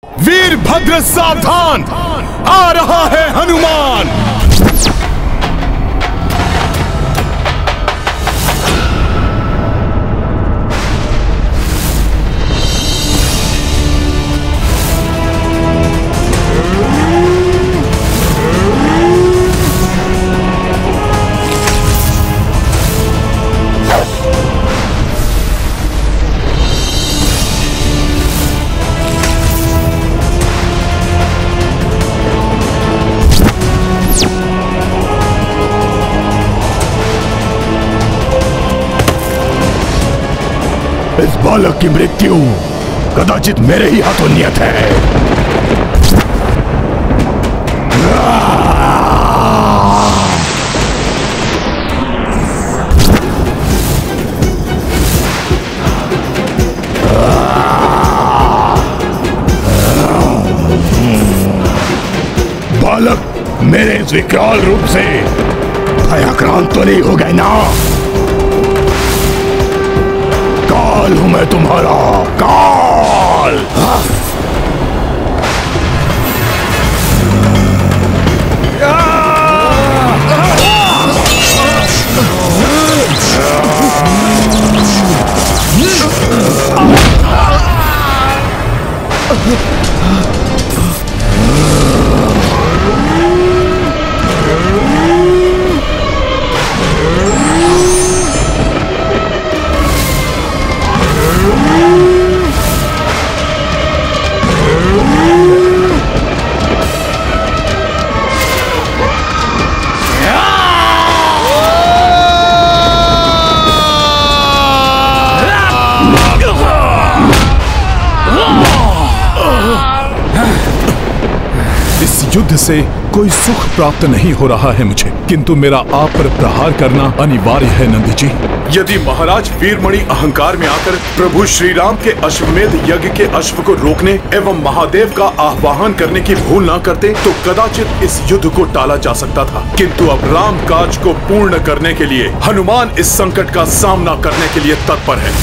वीरभद्र सावधान, आ रहा है हनुमान। इस बालक की मृत्यु कदाचित मेरे ही हाथों नियत है। बालक मेरे इस विकराल रूप से भयाक्रांत तो नहीं हो गए ना? काल हूं मैं तुम्हारा, काल। युद्ध से कोई सुख प्राप्त नहीं हो रहा है मुझे, किंतु मेरा आप पर प्रहार करना अनिवार्य है नंद जी। यदि महाराज वीरमणि अहंकार में आकर प्रभु श्री राम के अश्वमेध यज्ञ के अश्व को रोकने एवं महादेव का आह्वान करने की भूल न करते तो कदाचित इस युद्ध को टाला जा सकता था, किंतु अब राम काज को पूर्ण करने के लिए हनुमान इस संकट का सामना करने के लिए तत्पर है।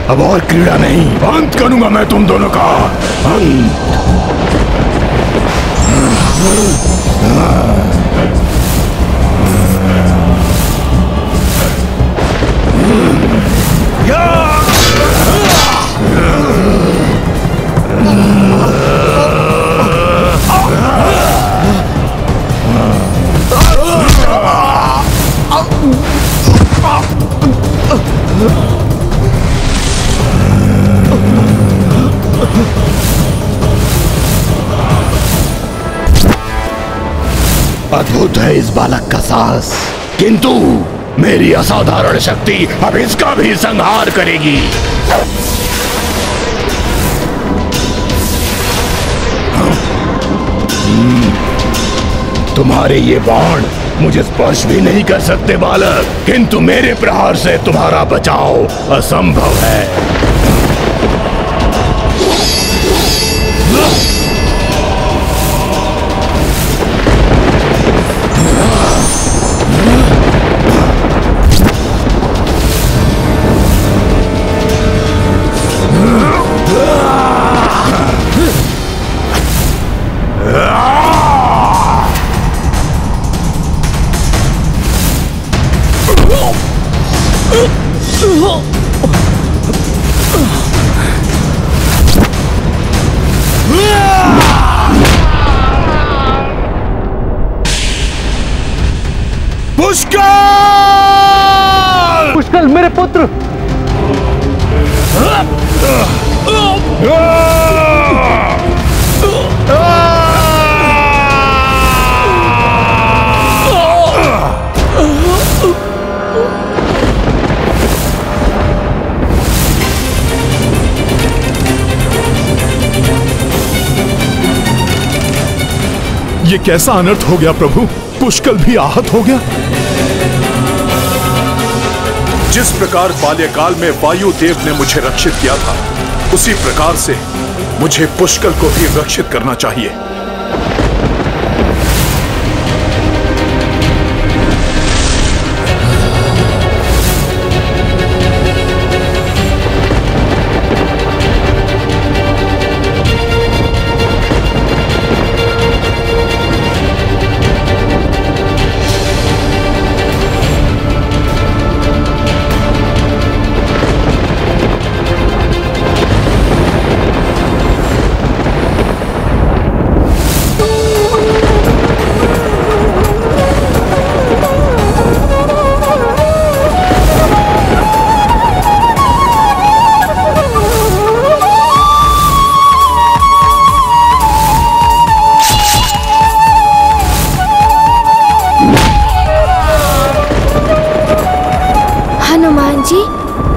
अब और क्रीड़ा नहीं, अंत करूंगा मैं तुम दोनों का अंत। अद्भुत है इस बालक का साहस, किंतु मेरी असाधारण शक्ति अब इसका भी संहार करेगी। तुम्हारे ये बाण मुझे स्पर्श भी नहीं कर सकते बालक, किंतु मेरे प्रहार से तुम्हारा बचाव असंभव है। पुष्कर! पुष्कर मेरे पुत्र! ये कैसा अनर्थ हो गया प्रभु? पुष्कर भी आहत हो गया। जिस प्रकार बाल्यकाल में वायु देव ने मुझे रक्षित किया था, उसी प्रकार से मुझे पुष्कर को भी रक्षित करना चाहिए।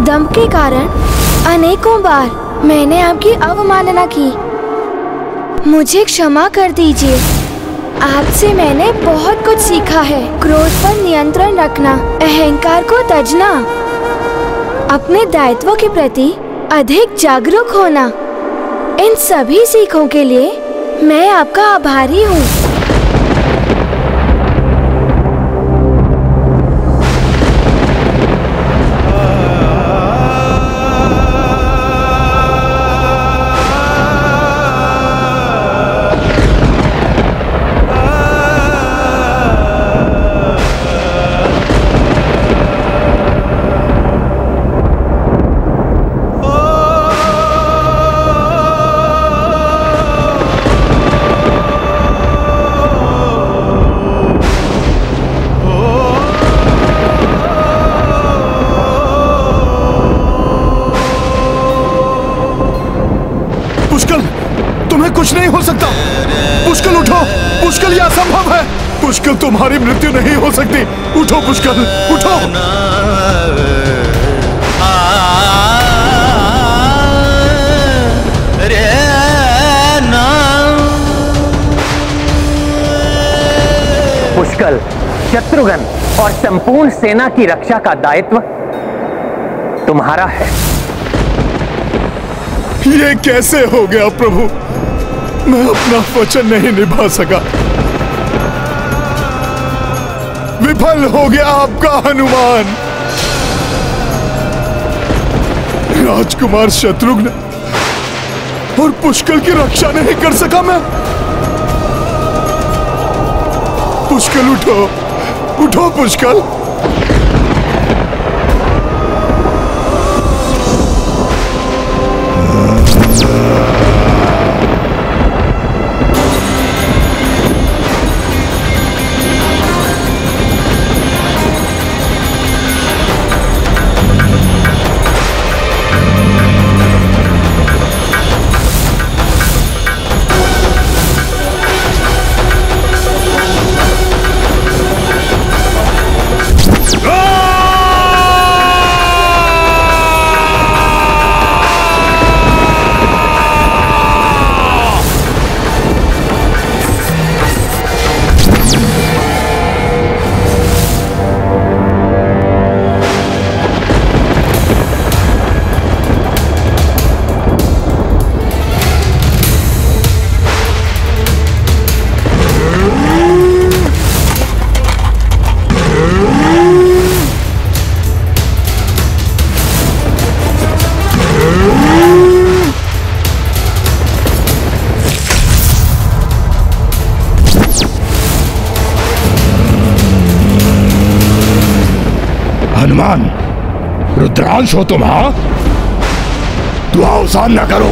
दंभ के कारण अनेकों बार मैंने आपकी अवमानना की। मुझे क्षमा कर दीजिए। आपसे मैंने बहुत कुछ सीखा है। क्रोध पर नियंत्रण रखना, अहंकार को तजना, अपने दायित्वों के प्रति अधिक जागरूक होना। इन सभी सीखों के लिए मैं आपका आभारी हूँ। कुछ नहीं हो सकता। पुष्कल उठो, पुष्कल यह असंभव है। पुष्कल तुम्हारी मृत्यु नहीं हो सकती। उठो पुष्कल, उठो। पुष्कल, शत्रुघ्न और संपूर्ण सेना की रक्षा का दायित्व तुम्हारा है। ये कैसे हो गया प्रभु? मैं अपना वचन नहीं निभा सका। विफल हो गया आपका हनुमान। राजकुमार शत्रुघ्न और पुष्कल की रक्षा नहीं कर सका मैं। पुष्कल उठो, उठो पुष्कल। हनुमान, रुद्रांश हो तुम? हाँ, तो आओ सामना करो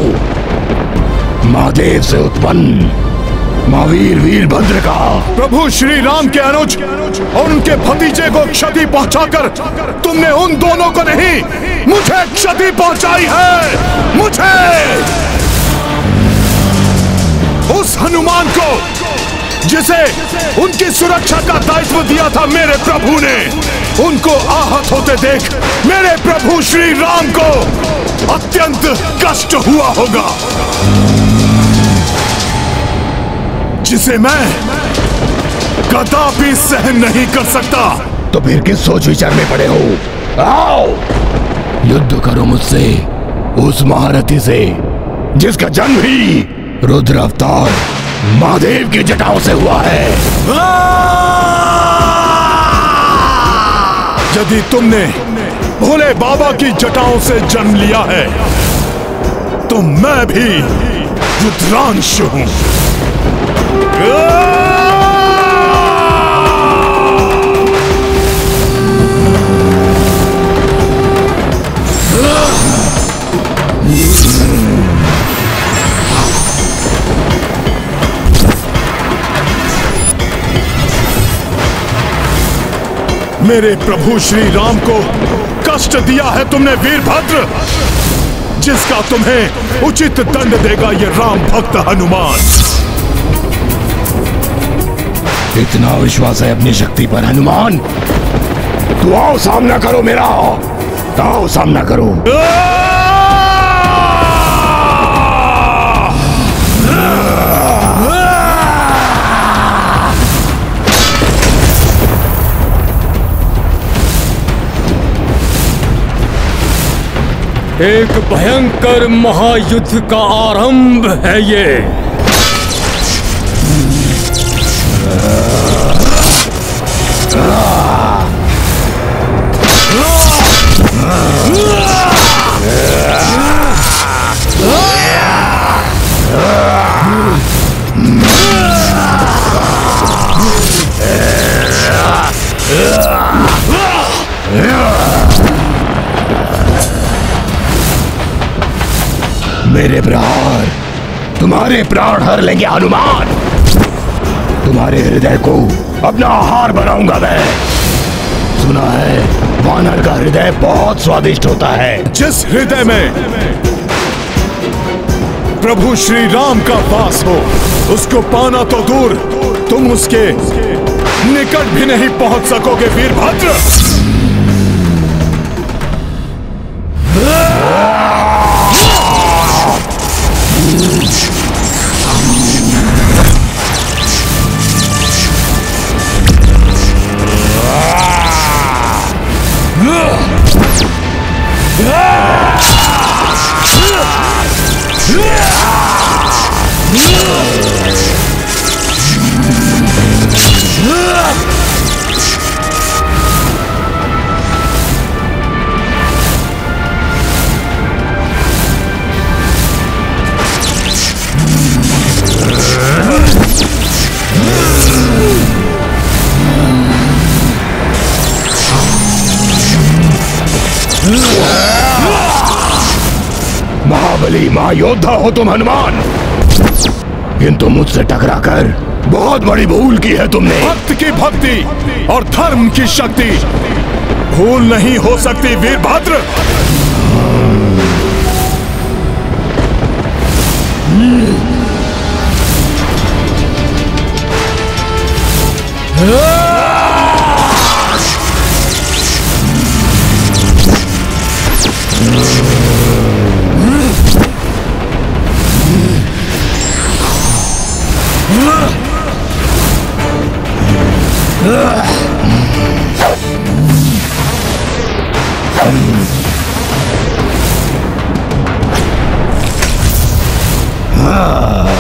महादेव से उत्पन्न महावीर वीरभद्र का। प्रभु श्री राम के अनुज और उनके भतीजे को क्षति पहुंचाकर तुमने उन दोनों को नहीं, मुझे क्षति पहुंचाई है। मुझे, उस हनुमान को जिसे उनकी सुरक्षा का दायित्व दिया था मेरे प्रभु ने, उनको आहत होते देख मेरे प्रभु श्री राम को अत्यंत कष्ट हुआ होगा, जिसे मैं कदापि सहन नहीं कर सकता। तो फिर किस सोच विचार में पड़े हो? आओ युद्ध करो मुझसे, उस महारथी से जिसका जन्म ही रुद्र अवतार महादेव की जटाओं से हुआ है। यदि तुमने भोले बाबा की जटाओं से जन्म लिया है तो मैं भी रुद्रांश हूं। मेरे प्रभु श्री राम को कष्ट दिया है तुमने वीरभद्र, जिसका तुम्हें उचित दंड देगा ये राम भक्त हनुमान। इतना विश्वास है अपनी शक्ति पर हनुमान? तो आओ सामना करो मेरा। आओ सामना करो। एक भयंकर महायुद्ध का आरंभ है ये। मेरे प्रहार तुम्हारे प्राण हर लेंगे हनुमान। तुम्हारे हृदय को अपना आहार बनाऊंगा मैं। सुना है वानर का हृदय बहुत स्वादिष्ट होता है। जिस हृदय में प्रभु श्री राम का वास हो, उसको पाना तो दूर, तुम उसके निकट भी नहीं पहुंच सकोगे वीरभद्र। महाबली महायोद्धा हो तुम हनुमान, किंतु मुझसे टकराकर बहुत बड़ी भूल की है तुमने। भक्त की भक्ति और धर्म की शक्ति भूल नहीं हो सकती वीरभद्र।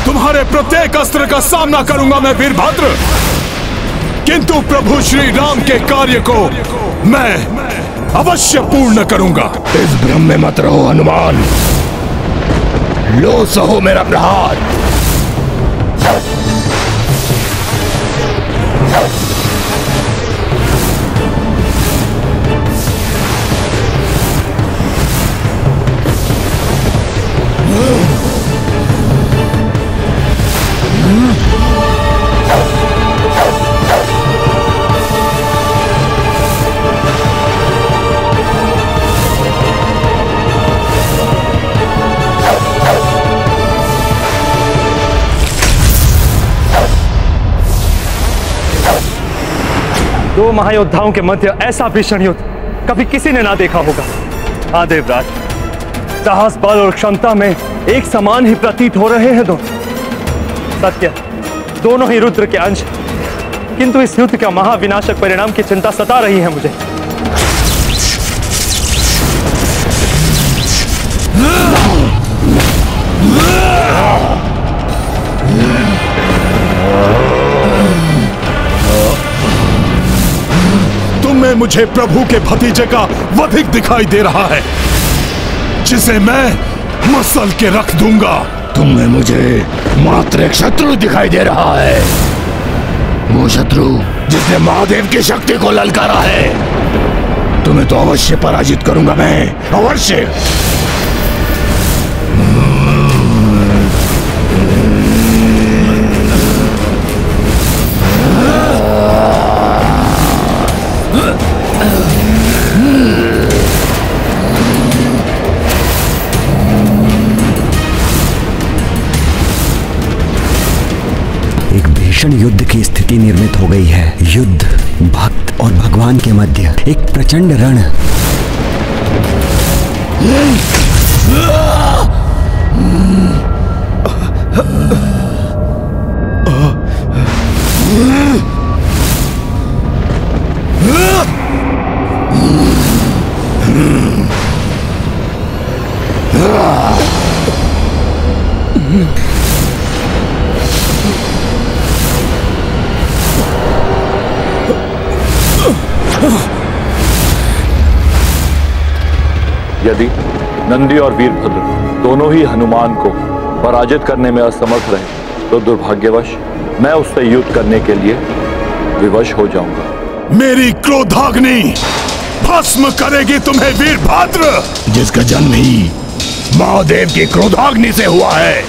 तुम्हारे प्रत्येक अस्त्र का सामना करूंगा मैं वीरभद्र, किंतु प्रभु श्री राम के कार्य को मैं अवश्य पूर्ण करूंगा। इस भ्रम में मत रहो हनुमान, लो सहो मेरा प्रहार। दो महायोद्धाओं के मध्य ऐसा भीषण युद्ध कभी किसी ने ना देखा होगा। हाँ देवराज, साहस, बल और क्षमता में एक समान ही प्रतीत हो रहे हैं दोनों। सत्य, दोनों ही रुद्र के अंश, किंतु इस युद्ध का महाविनाशक परिणाम की चिंता सता रही है मुझे। तुम्हें मुझे प्रभु के भतीजे का वधिक दिखाई दे रहा है, जिसे मैं मसल के रख दूंगा। तुम्हें मुझे मात्र एक शत्रु दिखाई दे रहा है, वो शत्रु जिसने महादेव की शक्ति को ललकारा है। तुम्हें तो अवश्य पराजित करूंगा मैं, अवश्य। युद्ध की स्थिति निर्मित हो गई है। युद्ध भक्त और भगवान के मध्य एक प्रचंड रण। यदि नंदी और वीरभद्र दोनों ही हनुमान को पराजित करने में असमर्थ रहे तो दुर्भाग्यवश मैं उससे युद्ध करने के लिए विवश हो जाऊंगा। मेरी क्रोधाग्नि भस्म करेगी तुम्हें वीरभद्र, जिसका जन्म ही महादेव की क्रोधाग्नि से हुआ है,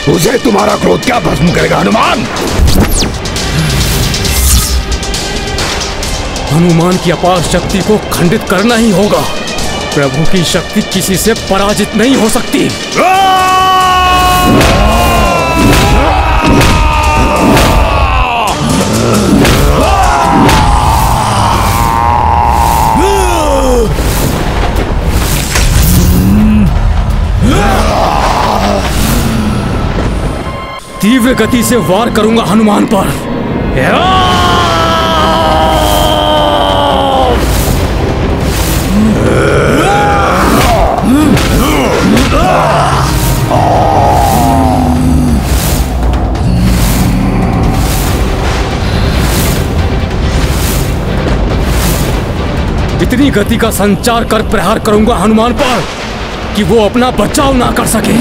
उसे तुम्हारा क्रोध क्या भस्म करेगा हनुमान? हनुमान की अपार शक्ति को खंडित करना ही होगा। प्रभु की शक्ति किसी से पराजित नहीं हो सकती। तीव्र गति से वार करूंगा हनुमान पर। इतनी गति का संचार कर प्रहार करूंगा हनुमान पर कि वो अपना बचाव ना कर सके।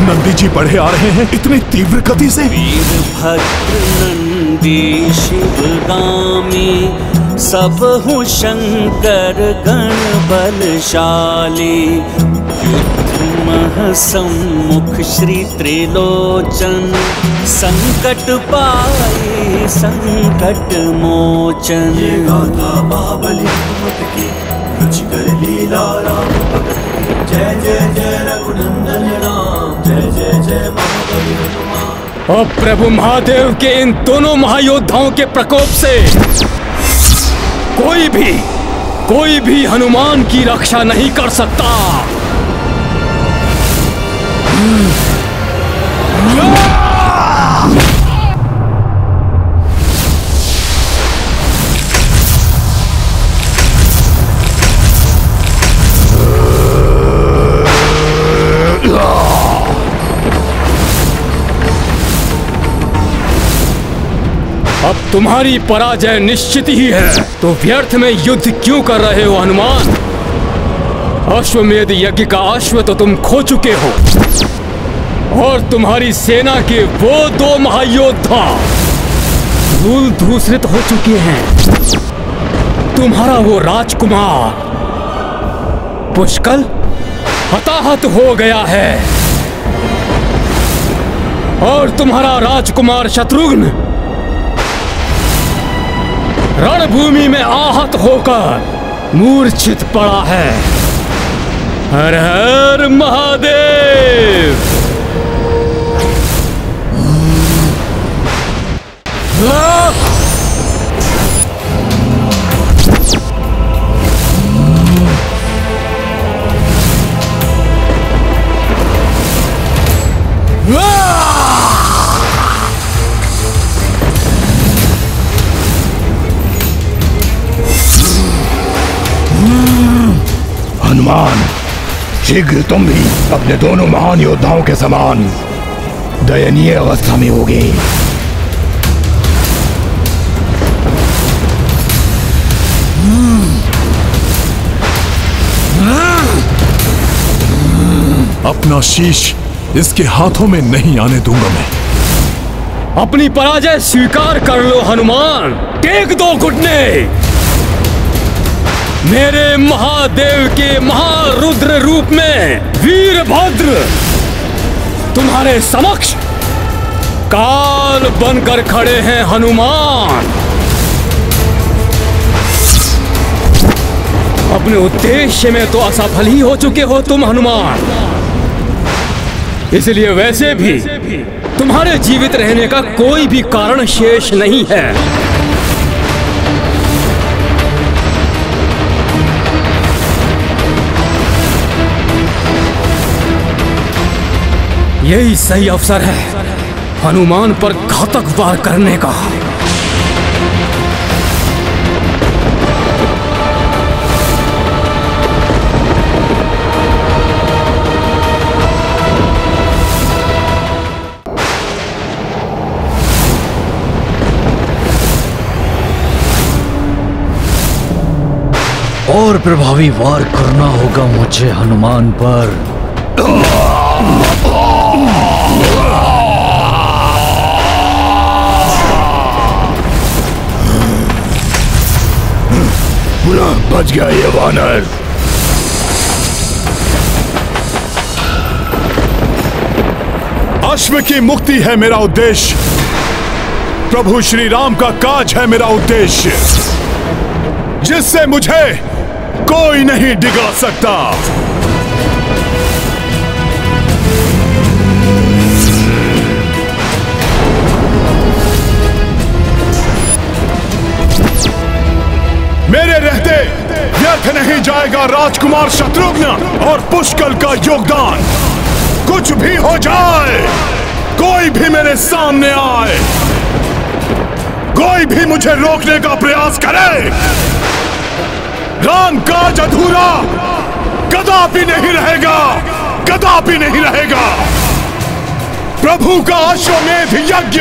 नंदी जी बढ़े आ रहे हैं इतनी तीव्र गति से। वीरभद्र नंदी शिवगामी सबहु शंकर गण बलशाली। युद्ध मह सम्मुख श्री त्रिलोचन संकट पाए संकट मोचन। ये गाथा बाबली की रुचिकर लीला राम भगत की। जय जय जय रघुनंदन राम, जय जय जय महाबली हनुमान। अब प्रभु महादेव के इन दोनों महायोद्धाओं के प्रकोप से कोई भी हनुमान की रक्षा नहीं कर सकता। अब तुम्हारी पराजय निश्चित ही है, तो व्यर्थ में युद्ध क्यों कर रहे हो हनुमान? अश्वमेध यज्ञ का अश्व तो तुम खो चुके हो, और तुम्हारी सेना के वो दो महायोद्धा धूल धूसरित हो चुके हैं। तुम्हारा वो राजकुमार पुष्कल हताहत हो गया है, और तुम्हारा राजकुमार शत्रुघ्न रणभूमि में आहत होकर मूर्छित पड़ा है। हर हर महादेव। हनुमान, शीघ्र तुम भी अपने दोनों महान योद्धाओं के समान दयनीय अवस्था में होगे। अपना शीश इसके हाथों में नहीं आने दूंगा मैं। अपनी पराजय स्वीकार कर लो हनुमान, टेक दो घुटने। मेरे महादेव के महारुद्र रूप में वीरभद्र तुम्हारे समक्ष काल बनकर खड़े हैं हनुमान। अपने उद्देश्य में तो असफल ही हो चुके हो तुम हनुमान, इसलिए वैसे भी तुम्हारे जीवित रहने का कोई भी कारण शेष नहीं है। यही सही अवसर है हनुमान पर घातक वार करने का। और प्रभावी वार करना होगा मुझे हनुमान पर। बच गया ये वानर। अश्व की मुक्ति है मेरा उद्देश्य, प्रभु श्री राम का काज है मेरा उद्देश्य, जिससे मुझे कोई नहीं डिगा सकता। मेरे रहते व्यर्थ नहीं जाएगा राजकुमार शत्रुघ्न और पुष्कल का योगदान। कुछ भी हो जाए, कोई भी मेरे सामने आए, कोई भी मुझे रोकने का प्रयास करे, राम काज अधूरा कदापि नहीं रहेगा, कदापि नहीं रहेगा। प्रभु का अश्वमेध यज्ञ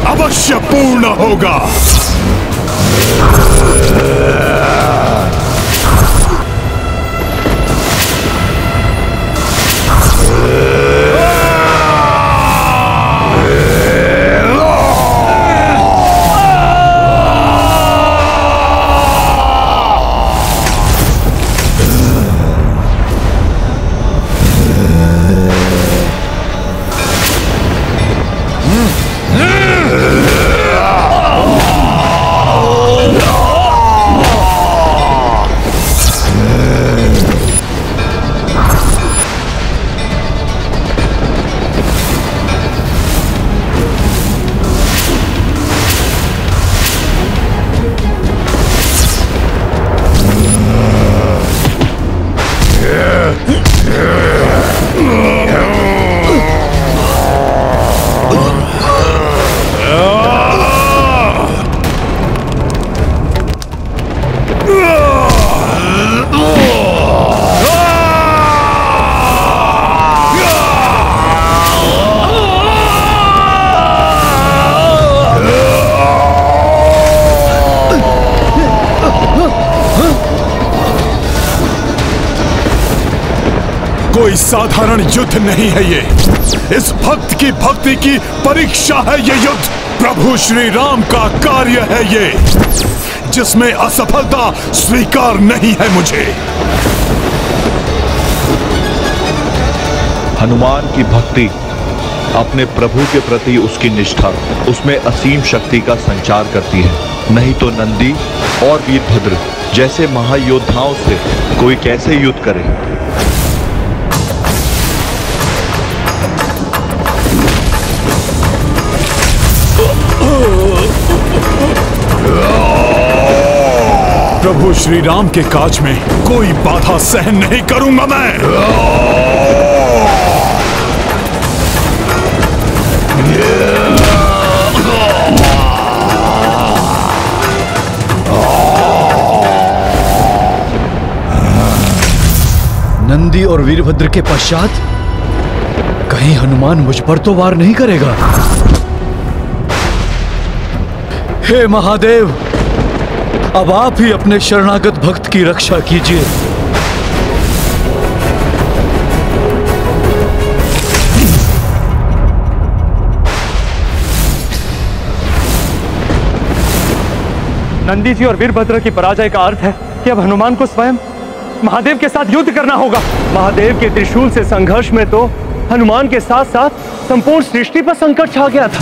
अवश्य पूर्ण होगा। कोई साधारण युद्ध नहीं है ये, इस भक्त की भक्ति की परीक्षा है ये युद्ध। प्रभु श्री राम का कार्य है ये, जिसमें असफलता स्वीकार नहीं है मुझे। हनुमान की भक्ति अपने प्रभु के प्रति उसकी निष्ठा उसमें असीम शक्ति का संचार करती है। नहीं तो नंदी और वीरभद्र जैसे महायोद्धाओं से कोई कैसे युद्ध करे। प्रभु श्री राम के काज में कोई बाधा सहन नहीं करूंगा मैं। और वीरभद्र के पश्चात कहीं हनुमान मुझ पर तो वार नहीं करेगा। हे महादेव, अब आप ही अपने शरणागत भक्त की रक्षा कीजिए। नंदी जी और वीरभद्र की पराजय का अर्थ है कि अब हनुमान को स्वयं महादेव के साथ युद्ध करना होगा। महादेव के त्रिशूल से संघर्ष में तो हनुमान के साथ साथ संपूर्ण सृष्टि पर संकट छा गया था।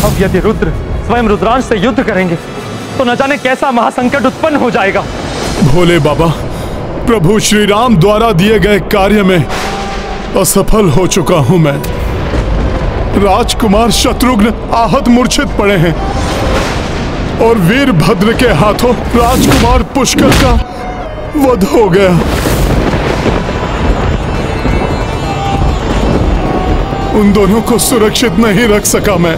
अब यदि रुद्र स्वयं रुद्रांश से युद्ध करेंगे तो न जाने कैसा महासंकट उत्पन्न हो जाएगा। भोले बाबा, प्रभु श्री राम द्वारा दिए गए कार्य में असफल हो चुका हूं मैं। राजकुमार शत्रुघ्न आहत मूर्छित पड़े हैं और वीरभद्र के हाथों राजकुमार पुष्कर का वध हो गया। उन दोनों को सुरक्षित नहीं रख सका मैं,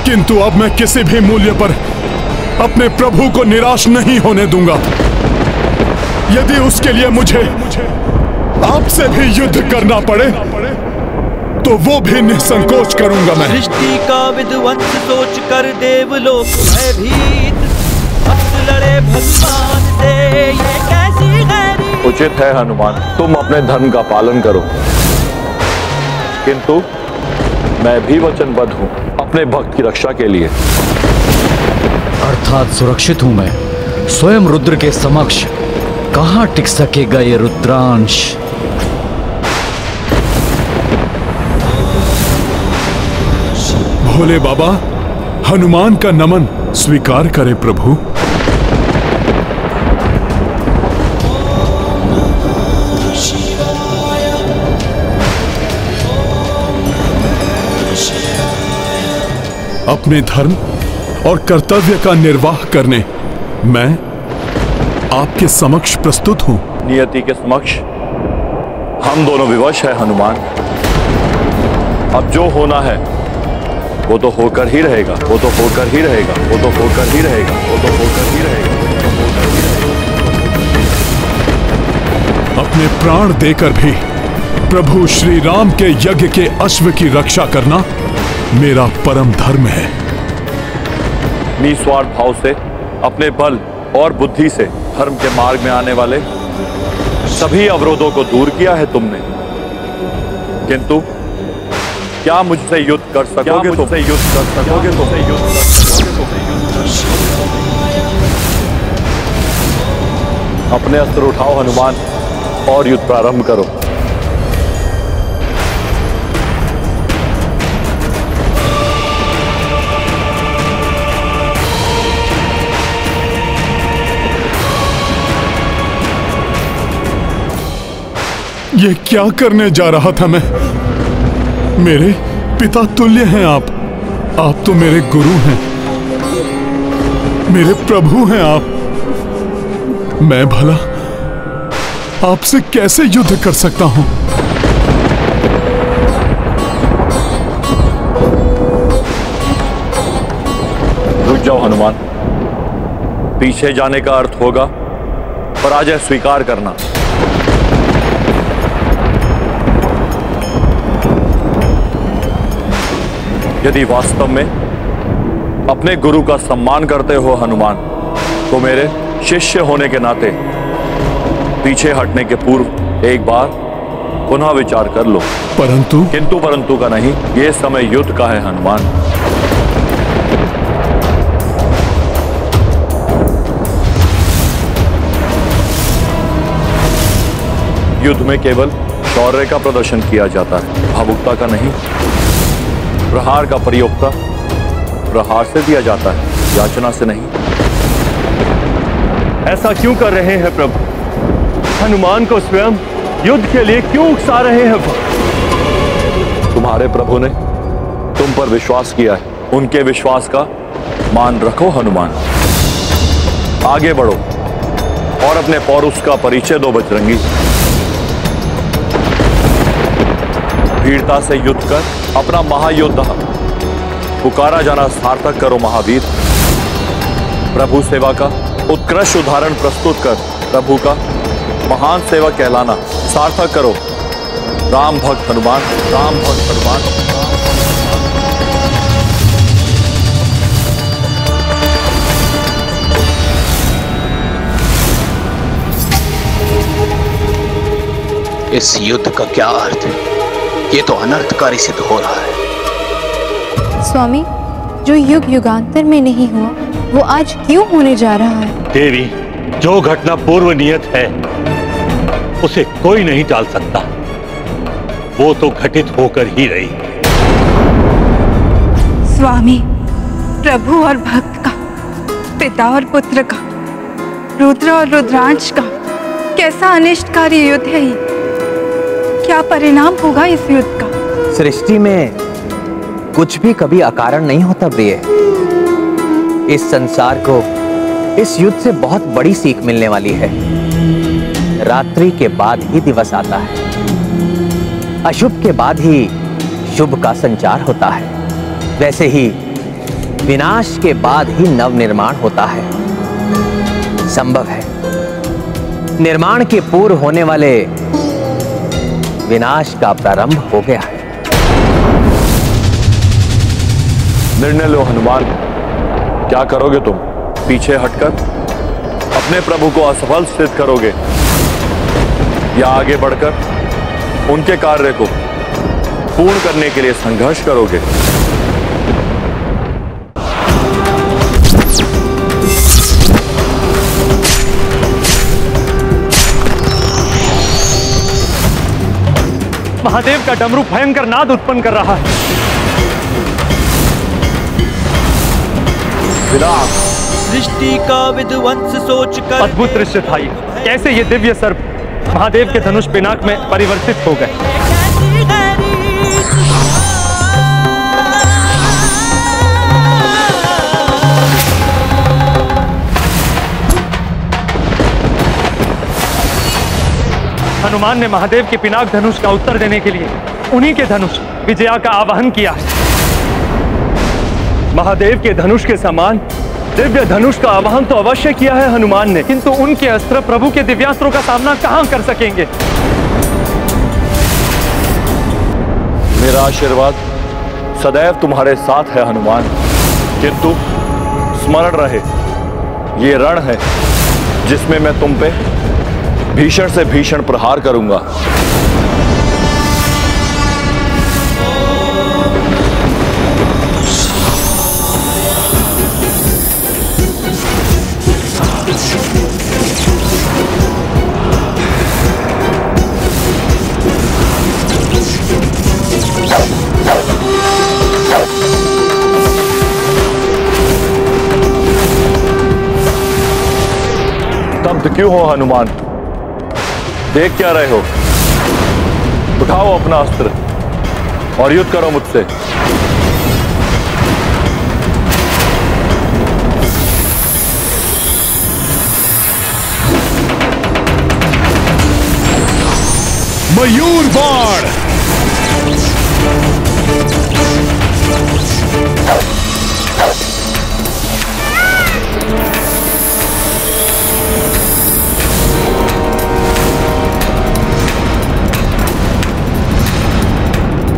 किंतु अब मैं किसी भी मूल्य पर अपने प्रभु को निराश नहीं होने दूंगा। यदि उसके लिए मुझे आपसे भी युद्ध करना पड़े तो वो भी निसंकोच करूंगा मैं। सृष्टि का विध्वंस सोच कर देवलोक भयभीत, भक्त लड़े भगवान से, ये कैसी गैरी। उचित है हनुमान, तुम अपने धर्म का पालन करो, किंतु मैं भी वचनबद्ध हूं अपने भक्त की रक्षा के लिए। अर्थात सुरक्षित हूं मैं। स्वयं रुद्र के समक्ष कहां टिक सकेगा ये रुद्रांश। भोले बाबा, हनुमान का नमन स्वीकार करें प्रभु। अपने धर्म और कर्तव्य का निर्वाह करने मैं आपके समक्ष प्रस्तुत हूं। नियति के समक्ष हम दोनों विवश हैं हनुमान। अब जो होना है वो तो होकर ही रहेगा, वो तो होकर ही रहेगा, वो तो होकर ही रहेगा, वो तो होकर ही रहेगा। अपने प्राण देकर भी प्रभु श्री राम के यज्ञ के अश्व की रक्षा करना मेरा परम धर्म है। निस्वार्थ भाव से अपने बल और बुद्धि से धर्म के मार्ग में आने वाले सभी अवरोधों को दूर किया है तुमने, किंतु क्या मुझसे युद्ध कर सकोगे? तुमसे युद्ध कर सकोगे? तुमसे युद्ध कर सकोगे? अपने अस्त्र उठाओ हनुमान और युद्ध प्रारंभ करो। ये क्या करने जा रहा था मैं? मेरे पिता तुल्य हैं आप तो मेरे गुरु हैं, मेरे प्रभु हैं आप। मैं भला आपसे कैसे युद्ध कर सकता हूं? रुक जाओ हनुमान, पीछे जाने का अर्थ होगा पराजय स्वीकार करना। यदि वास्तव में अपने गुरु का सम्मान करते हो हनुमान, तो मेरे शिष्य होने के नाते पीछे हटने के पूर्व एक बार पुनः विचार कर लो। परंतु किंतु परंतु का नहीं, यह समय युद्ध का है हनुमान। युद्ध में केवल शौर्य का प्रदर्शन किया जाता है, भावुकता का नहीं। प्रहार का प्रयोक्ता प्रहार से दिया जाता है, याचना से नहीं। ऐसा क्यों कर रहे हैं प्रभु? हनुमान को स्वयं युद्ध के लिए क्यों उकसा रहे हैं? तुम्हारे प्रभु ने तुम पर विश्वास किया है, उनके विश्वास का मान रखो हनुमान। आगे बढ़ो और अपने पौरुष का परिचय दो बजरंगी। वीरता से युद्ध कर अपना महायोद्धा पुकारा जाना सार्थक करो महावीर। प्रभु सेवा का उत्कृष्ट उदाहरण प्रस्तुत कर प्रभु का महान सेवक कहलाना सार्थक करो। राम भक्त हनुमान, राम भक्त हनुमान। इस युद्ध का क्या अर्थ है? ये तो अनर्थकारी सिद्ध हो रहा है। स्वामी, जो युग युगांतर में नहीं हुआ वो आज क्यों होने जा रहा है? देवी, जो घटना पूर्व नियत है उसे कोई नहीं टाल सकता। वो तो घटित होकर ही रही। स्वामी, प्रभु और भक्त का, पिता और पुत्र का, रुद्र और रुद्रांश का कैसा अनिष्टकारी युद्ध है ये। क्या परिणाम होगा इस युद्ध का? सृष्टि में कुछ भी कभी अकारण नहीं होता प्रिय। इस संसार को इस युद्ध से बहुत बड़ी सीख मिलने वाली है। रात्रि के बाद ही दिवस आता है, अशुभ के बाद ही शुभ का संचार होता है। वैसे ही विनाश के बाद ही नव निर्माण होता है। संभव है निर्माण के पूर्व होने वाले विनाश का प्रारंभ हो गया है। निर्णय लो हनुमान, क्या करोगे तुम? पीछे हटकर अपने प्रभु को असफल सिद्ध करोगे या आगे बढ़कर उनके कार्य को पूर्ण करने के लिए संघर्ष करोगे? महादेव का डमरू भयंकर नाद उत्पन्न कर रहा है। सृष्टि का विध्वंस सोच कर अद्भुत दृश्य था ये। कैसे ये दिव्य सर्प महादेव के धनुष पिनाक में परिवर्तित हो गए। हनुमान ने महादेव के पिनाक धनुष का उत्तर देने के लिए उन्हीं के धनुष विजया का आवाहन किया है। महादेव के धनुष के समान दिव्य धनुष का आवाहन तो अवश्य किया है हनुमान ने, किंतु उनके अस्त्र प्रभु के दिव्यास्त्रों का सामना कहां कर सकेंगे? मेरा आशीर्वाद सदैव तुम्हारे साथ है हनुमान, किंतु स्मरण रहे ये रण है जिसमें मैं तुम पे भीषण से भीषण प्रहार करूंगा। स्तब्ध क्यों हो हनुमान? देख क्या रहे हो? उठाओ अपना अस्त्र और युद्ध करो मुझसे। मयूर बाण।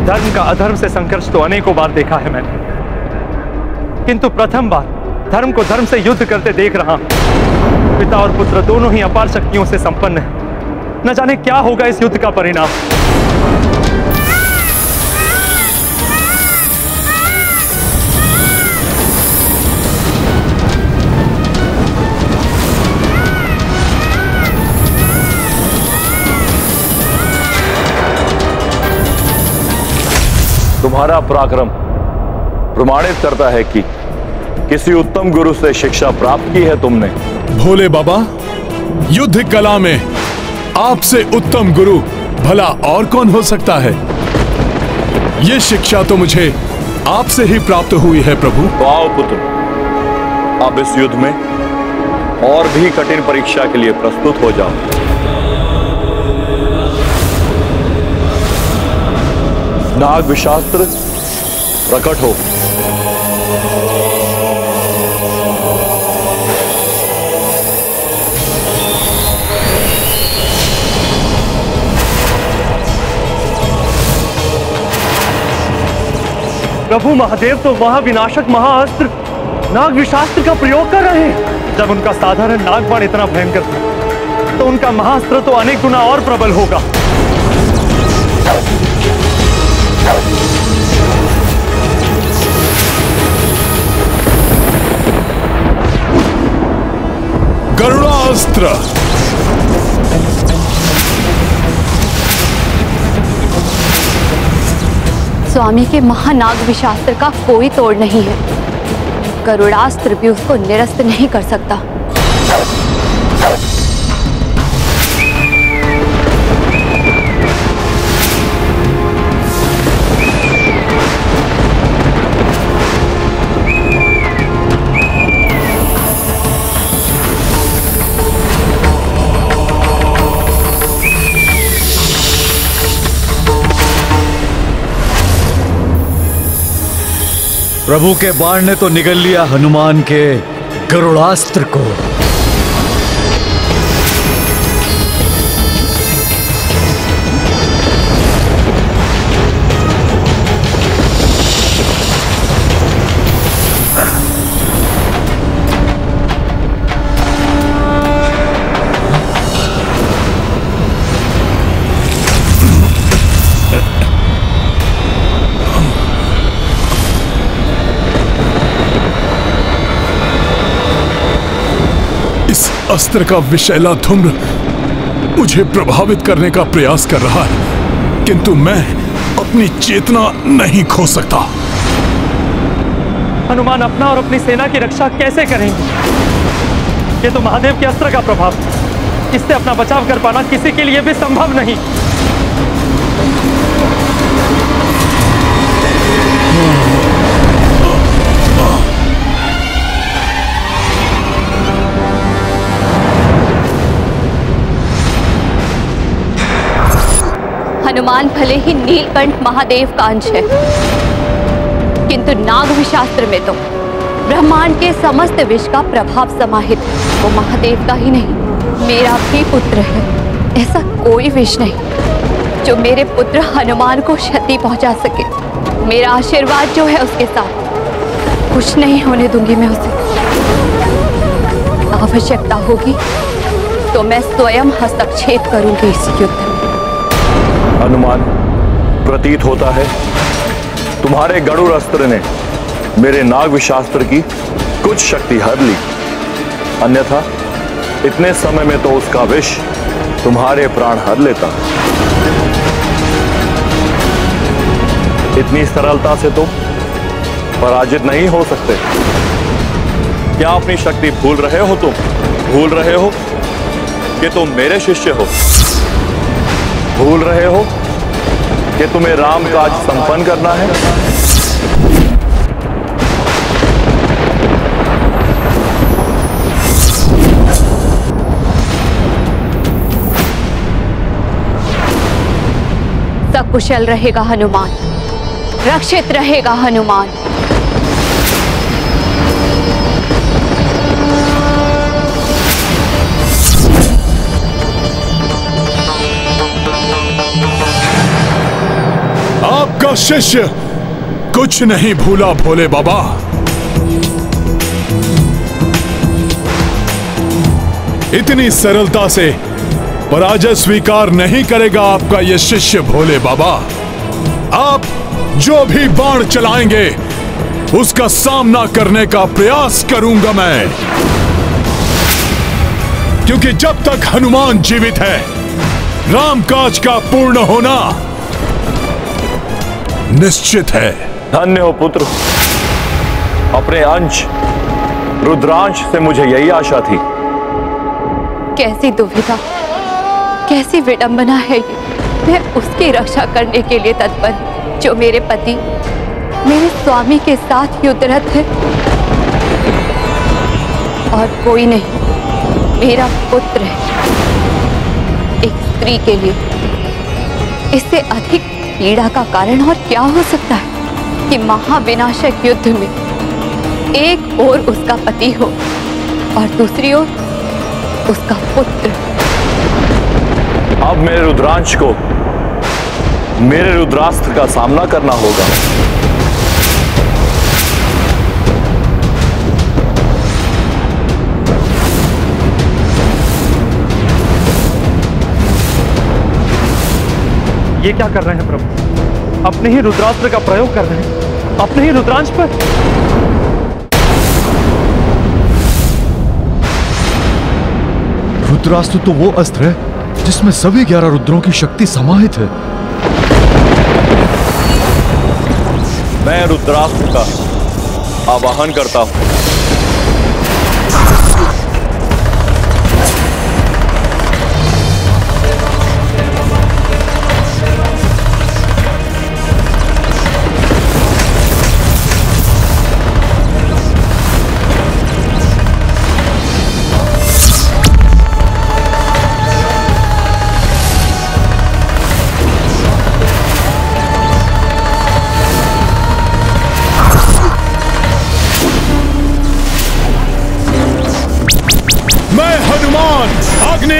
धर्म का अधर्म से संघर्ष तो अनेकों बार देखा है मैंने, किंतु प्रथम बार धर्म को धर्म से युद्ध करते देख रहा हूं। पिता और पुत्र दोनों ही अपार शक्तियों से संपन्न हैं। न जाने क्या होगा इस युद्ध का परिणाम। तुम्हारा पराक्रम प्रमाणित करता है कि किसी उत्तम गुरु से शिक्षा प्राप्त की है तुमने। भोले बाबा, युद्ध कला में आपसे उत्तम गुरु भला और कौन हो सकता है? ये शिक्षा तो मुझे आपसे ही प्राप्त हुई है प्रभु। तो आओ पुत्र, अब इस युद्ध में और भी कठिन परीक्षा के लिए प्रस्तुत हो जाओ। नाग विशास्त्र प्रकट हो। प्रभु महादेव तो महाविनाशक महाअस्त्र नाग विशास्त्र का प्रयोग कर रहे हैं। जब उनका साधारण नागबाण इतना भयंकर था तो उनका महाअस्त्र तो अनेक गुना और प्रबल होगा। गरुड़ास्त्र। स्वामी के महानाग विशास्त्र का कोई तोड़ नहीं है। गरुड़ास्त्र भी उसको निरस्त नहीं कर सकता। प्रभु के बाण ने तो निगल लिया हनुमान के गरुड़ास्त्र को। अस्त्र का विषैला धूम्र मुझे प्रभावित करने का प्रयास कर रहा है, किंतु मैं अपनी चेतना नहीं खो सकता। हनुमान अपना और अपनी सेना की रक्षा कैसे करेंगे? ये तो महादेव के अस्त्र का प्रभाव, इससे अपना बचाव कर पाना किसी के लिए भी संभव नहीं। हनुमान भले ही नीलकंठ महादेव का अंश है, किंतु नाग विशास्त्र में तो ब्रह्मांड के समस्त विष का प्रभाव समाहित है। वो महादेव का ही नहीं, मेरा भी पुत्र है। ऐसा कोई विष नहीं जो मेरे पुत्र हनुमान को क्षति पहुंचा सके। मेरा आशीर्वाद जो है उसके साथ, कुछ नहीं होने दूंगी मैं उसे। आवश्यकता होगी तो मैं स्वयं हस्तक्षेप करूंगी इस युद्ध में। हनुमान, प्रतीत होता है तुम्हारे गरुड़ अस्त्र ने मेरे नाग विशास्त्र की कुछ शक्ति हर ली, अन्यथा इतने समय में तो उसका विष तुम्हारे प्राण हर लेता। इतनी सरलता से तो पराजित नहीं हो सकते। क्या अपनी शक्ति भूल रहे हो? तुम भूल रहे हो कि तुम मेरे शिष्य हो? भूल रहे हो कि तुम्हें राम काज संपन्न करना है? सकुशल रहेगा हनुमान, रक्षित रहेगा हनुमान। आपका शिष्य कुछ नहीं भूला भोले बाबा। इतनी सरलता से पराजय स्वीकार नहीं करेगा आपका यह शिष्य भोले बाबा। आप जो भी बाण चलाएंगे उसका सामना करने का प्रयास करूंगा मैं, क्योंकि जब तक हनुमान जीवित है रामकाज का पूर्ण होना निश्चित है। धन्य हो पुत्र, अपने अंश रुद्रांश से मुझे यही आशा थी। कैसी दुविधा, कैसी विडंबना है ये। मैं उसकी रक्षा करने के लिए तत्पर जो मेरे पति, मेरे स्वामी के साथ युद्धरत है, और कोई नहीं, मेरा पुत्र है। एक स्त्री के लिए इससे अधिक पीड़ा का कारण और क्या हो सकता है कि महाविनाशक युद्ध में एक ओर उसका पति हो और दूसरी ओर उसका पुत्र। अब मेरे रुद्रांश को मेरे रुद्रास्त्र का सामना करना होगा। ये क्या कर रहे हैं प्रभु? अपने ही रुद्रास्त्र का प्रयोग कर रहे हैं, अपने ही रुद्रांश पर। रुद्रास्त्र तो वो अस्त्र है जिसमें सभी 11 रुद्रों की शक्ति समाहित है। मैं रुद्रास्त्र का आवाहन करता हूं।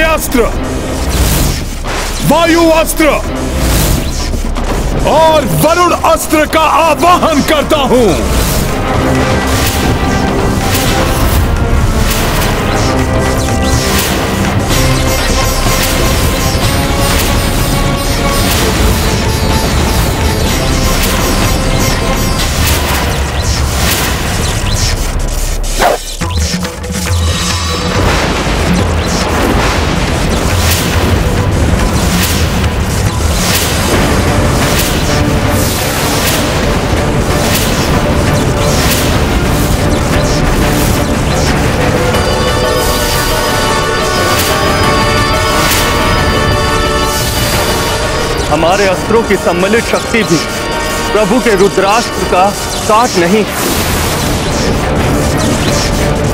अस्त्र, वायु अस्त्र और वरुण अस्त्र का आवाहन करता हूं। हमारे अस्त्रों की सम्मिलित शक्ति भी प्रभु के रुद्रास्त्र का साथ नहीं।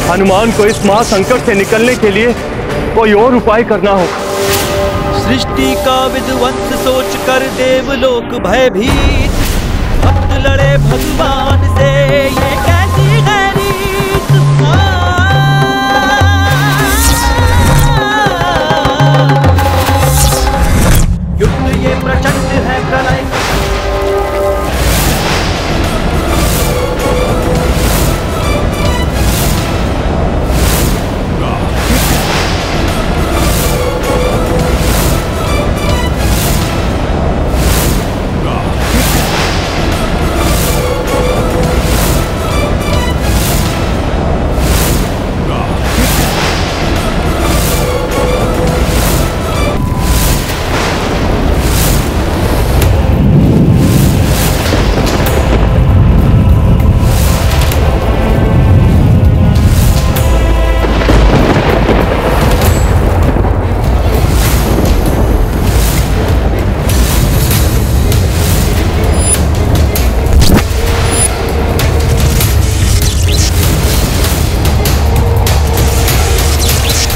हनुमान को इस महासंकट से निकलने के लिए कोई और उपाय करना होगा। सृष्टि का विध्वंस सोच कर देवलोक भयभीत, भक्त लड़े भगवान से, ये कैसी है रीत। युद्ध ये प्रचंड है प्रलय,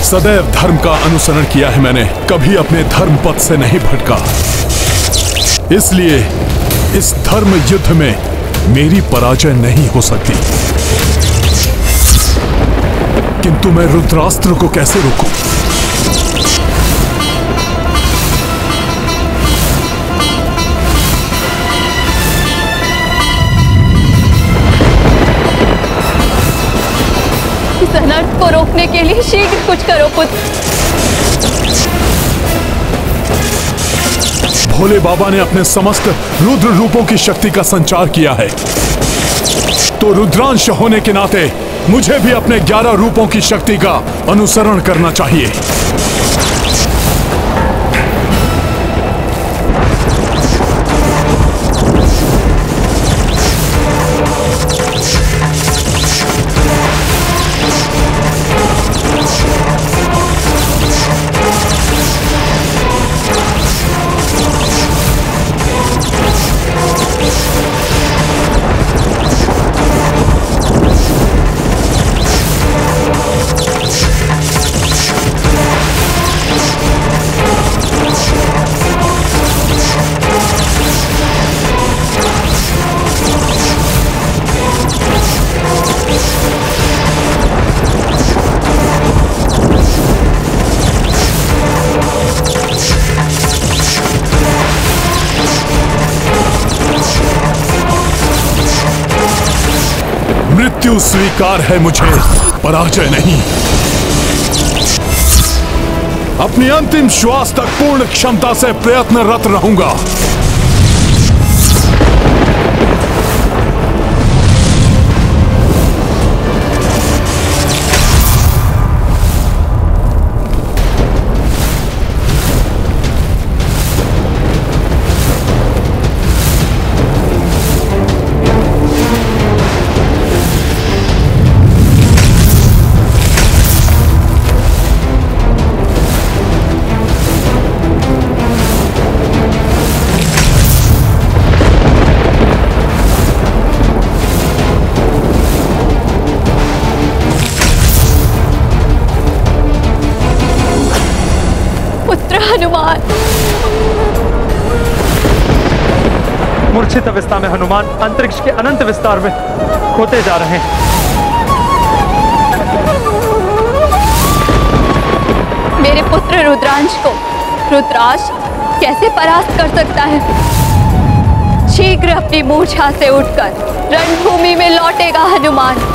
सदैव धर्म का अनुसरण किया है मैंने, कभी अपने धर्म पथ से नहीं भटका। इसलिए इस धर्म युद्ध में मेरी पराजय नहीं हो सकती। किंतु मैं रुद्रास्त्र को कैसे रोकूं? इस अनर्थ को रोकने के लिए शीघ्र कुछ करो पुत्र। भोले बाबा ने अपने समस्त रुद्र रूपों की शक्ति का संचार किया है, तो रुद्रांश होने के नाते मुझे भी अपने 11 रूपों की शक्ति का अनुसरण करना चाहिए। मृत्यु स्वीकार है मुझे, पराजय नहीं। अपनी अंतिम श्वास तक पूर्ण क्षमता से प्रयत्नरत रहूंगा। हनुमान। मूर्छित अवस्था में हनुमान अंतरिक्ष के अनंत विस्तार में खोते जा रहे हैं। मेरे पुत्र रुद्रांश को रुद्राक्ष कैसे परास्त कर सकता है? शीघ्र अपनी मूर्छा से उठकर रणभूमि में लौटेगा हनुमान।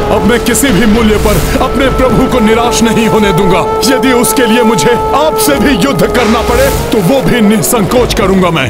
अब मैं किसी भी मूल्य पर अपने प्रभु को निराश नहीं होने दूंगा। यदि उसके लिए मुझे आपसे भी युद्ध करना पड़े तो वो भी निसंकोच करूंगा मैं।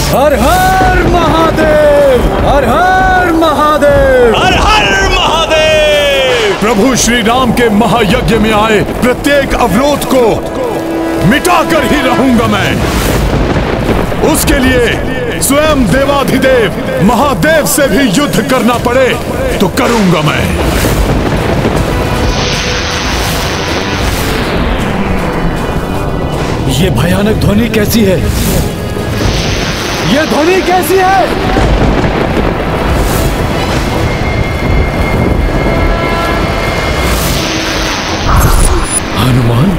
हर हर महादेव, हर हर महादेव, हर हर महादेव। प्रभु श्री राम के महायज्ञ में आए प्रत्येक अवरोध को मिटाकर ही रहूंगा मैं। उसके लिए स्वयं देवाधिदेव महादेव से भी युद्ध करना पड़े तो करूंगा मैं। ये भयानक ध्वनि कैसी है? ये ध्वनि कैसी है? हनुमान,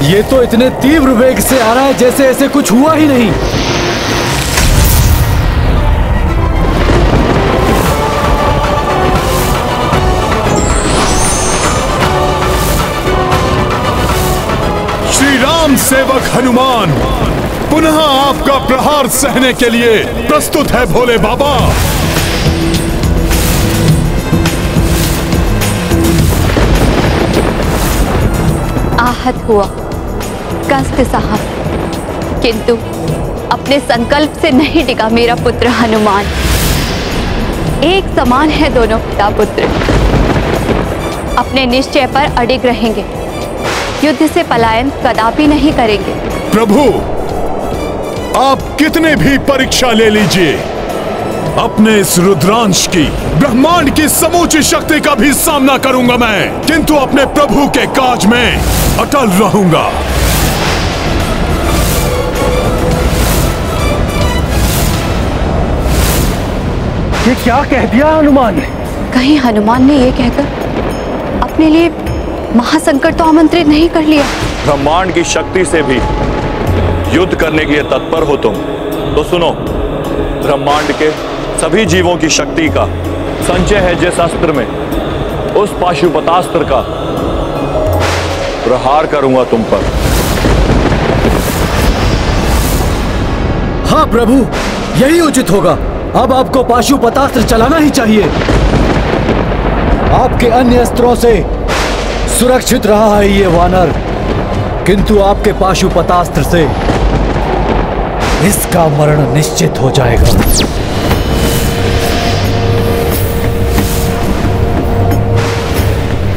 ये तो इतने तीव्र वेग से आ रहा है जैसे ऐसे कुछ हुआ ही नहीं। सेवक हनुमान पुनः आपका प्रहार सहने के लिए प्रस्तुत है भोले बाबा। आहत हुआ, कष्ट सहा, किंतु अपने संकल्प से नहीं डिगा मेरा पुत्र हनुमान। एक समान है दोनों पिता पुत्र, अपने निश्चय पर अडिग रहेंगे, युद्ध से पलायन कदापि नहीं करेंगे। प्रभु, आप कितने भी परीक्षा ले लीजिए, अपने इस रुद्रांश की ब्रह्मांड की समूची शक्ति का भी सामना करूंगा मैं, किंतु अपने प्रभु के काज में अटल रहूंगा। ये क्या कह दिया हनुमान ने? कहीं हनुमान ने ये कहकर अपने लिए महासंकट तो आमंत्रित नहीं कर लिया? ब्रह्मांड की शक्ति से भी युद्ध करने के लिए तत्पर हो तुम तो सुनो, ब्रह्मांड के सभी जीवों की शक्ति का संचय है जिस अस्त्र में, उस पाशुपतास्त्र का प्रहार करूंगा तुम पर। हाँ प्रभु, यही उचित होगा। अब आपको पाशुपतास्त्र चलाना ही चाहिए। आपके अन्य अस्त्रों से सुरक्षित रहा है ये वानर, किंतु आपके पाशुपतास्त्र से इसका मरण निश्चित हो जाएगा।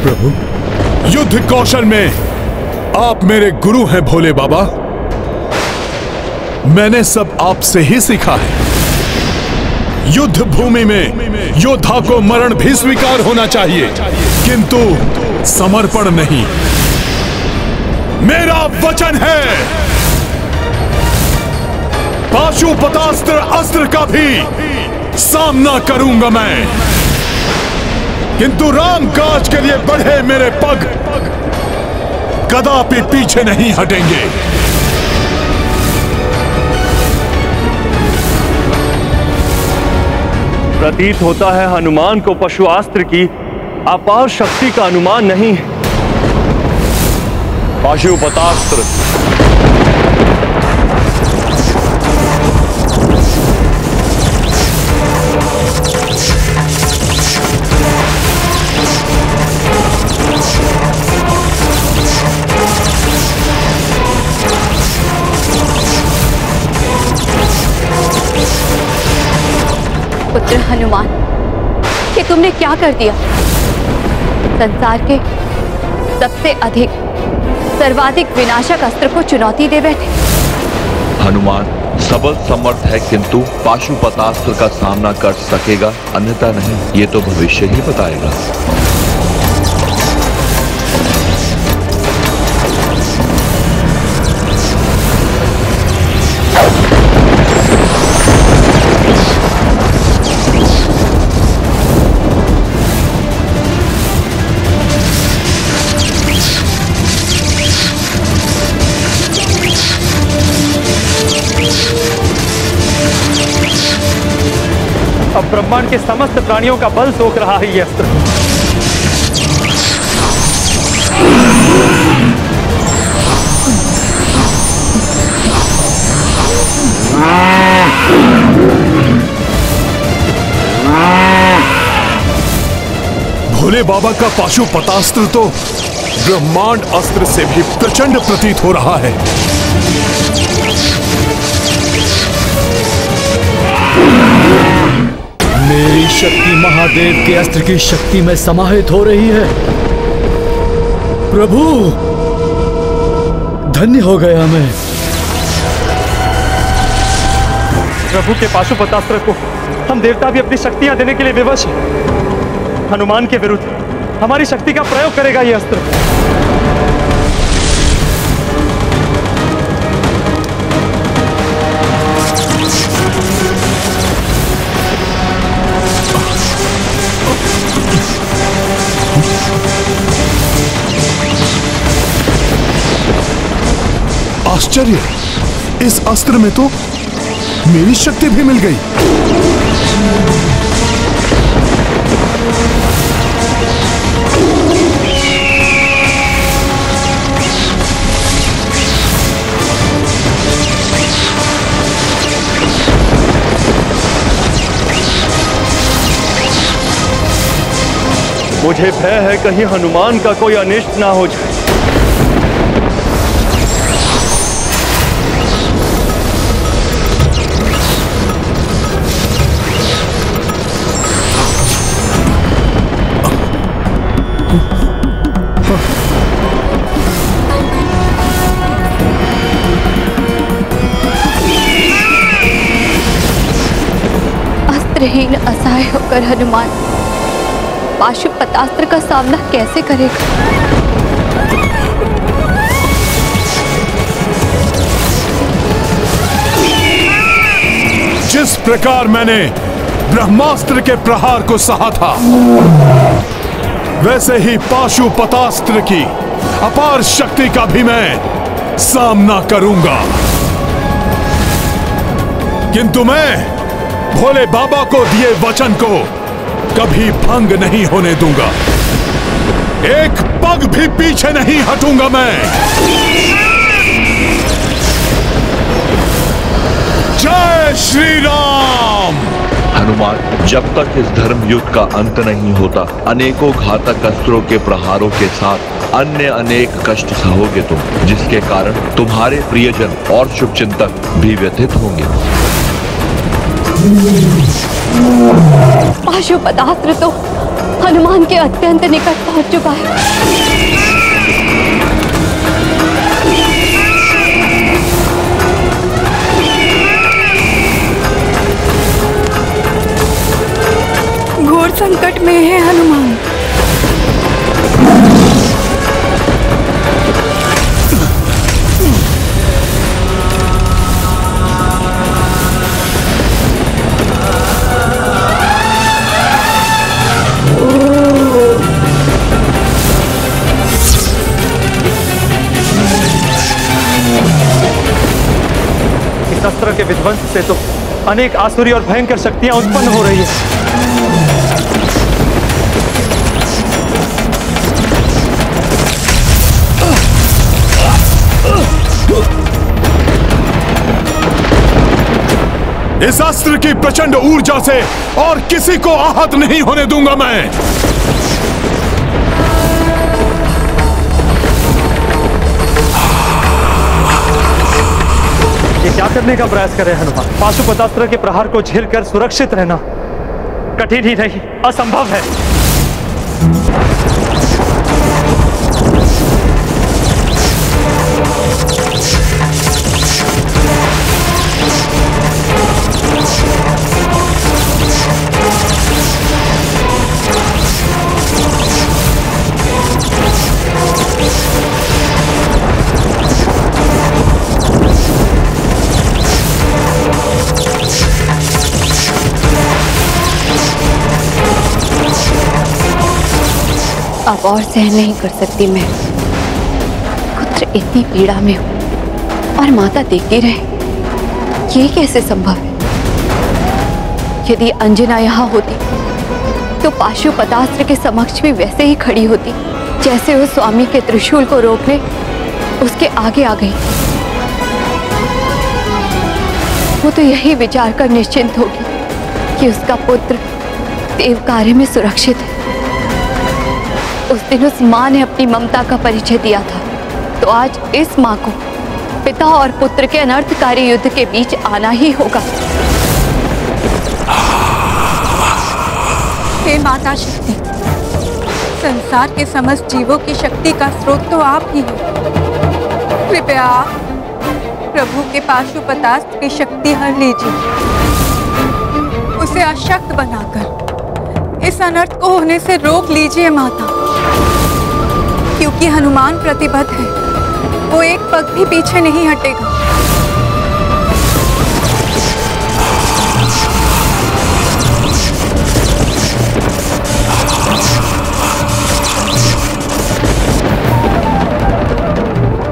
प्रभु, युद्ध कौशल में आप मेरे गुरु हैं भोले बाबा। मैंने सब आपसे ही सीखा है। युद्ध भूमि में योद्धा को मरण भी स्वीकार होना चाहिए, किंतु समर्पण नहीं। मेरा वचन है, पाशुपतास्त्र अस्त्र का भी सामना करूंगा मैं, किंतु राम काज के लिए बढ़े मेरे पग कदापि पीछे नहीं हटेंगे। प्रतीत होता है हनुमान को पशुआस्त्र की अपार शक्ति का अनुमान नहीं है। पाशुपतास्त्र। पुत्र हनुमान, कि तुमने क्या कर दिया? संसार के सबसे अधिक सर्वाधिक विनाशक अस्त्र को चुनौती दे बैठे। हनुमान सबल समर्थ है, किंतु पाशुपतास्त्र का सामना कर सकेगा अन्यथा नहीं, ये तो भविष्य ही बताएगा। अब ब्रह्मांड के समस्त प्राणियों का बल सोख रहा है ये अस्त्र। भोले बाबा का पाशुपतास्त्र तो ब्रह्मांड अस्त्र से भी प्रचंड प्रतीत हो रहा है। मेरी शक्ति महादेव के अस्त्र की शक्ति में समाहित हो रही है। प्रभु, धन्य हो गया मैं। प्रभु के पाशुपतास्त्र को हम देवता भी अपनी शक्तियां देने के लिए विवश हैं। हनुमान के विरुद्ध हमारी शक्ति का प्रयोग करेगा यह अस्त्र। आश्चर्य, इस अस्त्र में तो मेरी शक्ति भी मिल गई। मुझे भय है कहीं हनुमान का कोई अनिष्ट ना हो जाए। अस्त्रहीन असहाय होकर हनुमान पाशुपतास्त्र का सामना कैसे करेगा? जिस प्रकार मैंने ब्रह्मास्त्र के प्रहार को सहा था, वैसे ही पाशुपतास्त्र की अपार शक्ति का भी मैं सामना करूंगा, किंतु मैं भोले बाबा को दिए वचन को कभी भंग नहीं होने दूंगा। एक पग भी पीछे नहीं हटूंगा मैं। जय श्री राम। हनुमान, जब तक इस धर्म युद्ध का अंत नहीं होता, अनेकों घातक अस्त्रों के प्रहारों के साथ अन्य अनेक कष्ट सहोगे तुम, जिसके कारण तुम्हारे प्रियजन और शुभचिंतक भी व्यथित होंगे। पाशुपतास्त्र तो हनुमान के अत्यंत निकट पहुंच चुका है। संकट में है हनुमान। इस अस्त्र के विध्वंस से तो अनेक आसुरी और भयंकर शक्तियां उत्पन्न हो रही है। इस अस्त्र की प्रचंड ऊर्जा से और किसी को आहत नहीं होने दूंगा मैं। ये क्या करने का प्रयास कर रहे हैं हनुमान? पाशुपतास्त्र के प्रहार को झेलकर सुरक्षित रहना कठिन ही नहीं, असंभव है। अब और सहन नहीं कर सकती मैं। पुत्र इतनी पीड़ा में हो और माता देखती रहे, ये कैसे संभव है? यदि अंजना यहाँ होती तो पाशुपतास्त्र के समक्ष भी वैसे ही खड़ी होती जैसे वो स्वामी के त्रिशूल को रोकने उसके आगे आ गई। वो तो यही विचार कर निश्चिंत होगी कि उसका पुत्र देवकार्य में सुरक्षित है। उस दिन उस माँ ने अपनी ममता का परिचय दिया था, तो आज इस माँ को पिता और पुत्र के अनर्थकारी युद्ध के बीच आना ही होगा। हे माता शक्ति, संसार के समस्त जीवों की शक्ति का स्रोत तो आप ही हैं। कृपया आप प्रभु के पाशुपतास्त्र की शक्ति हर लीजिए, उसे अशक्त बनाकर इस अनर्थ को होने से रोक लीजिए माता। क्योंकि हनुमान प्रतिबद्ध है, वो एक पग भी पीछे नहीं हटेगा।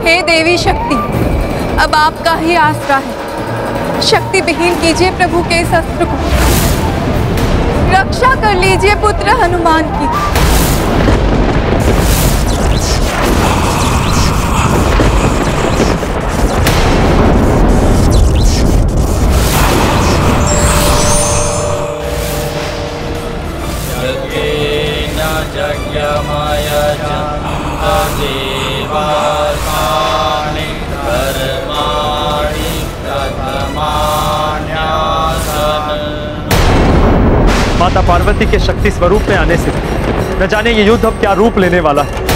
हे देवी शक्ति, अब आपका ही आसरा है। शक्ति विहीन कीजिए प्रभु के इस अस्त्र को, रक्षा कर लीजिए पुत्र हनुमान की। माता पार्वती के शक्ति स्वरूप में आने से न जाने ये युद्ध अब क्या रूप लेने वाला है।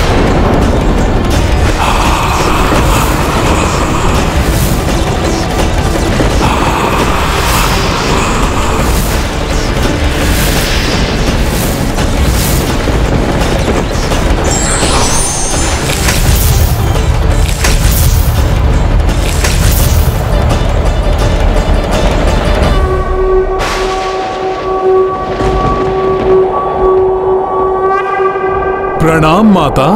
प्रणाम माता।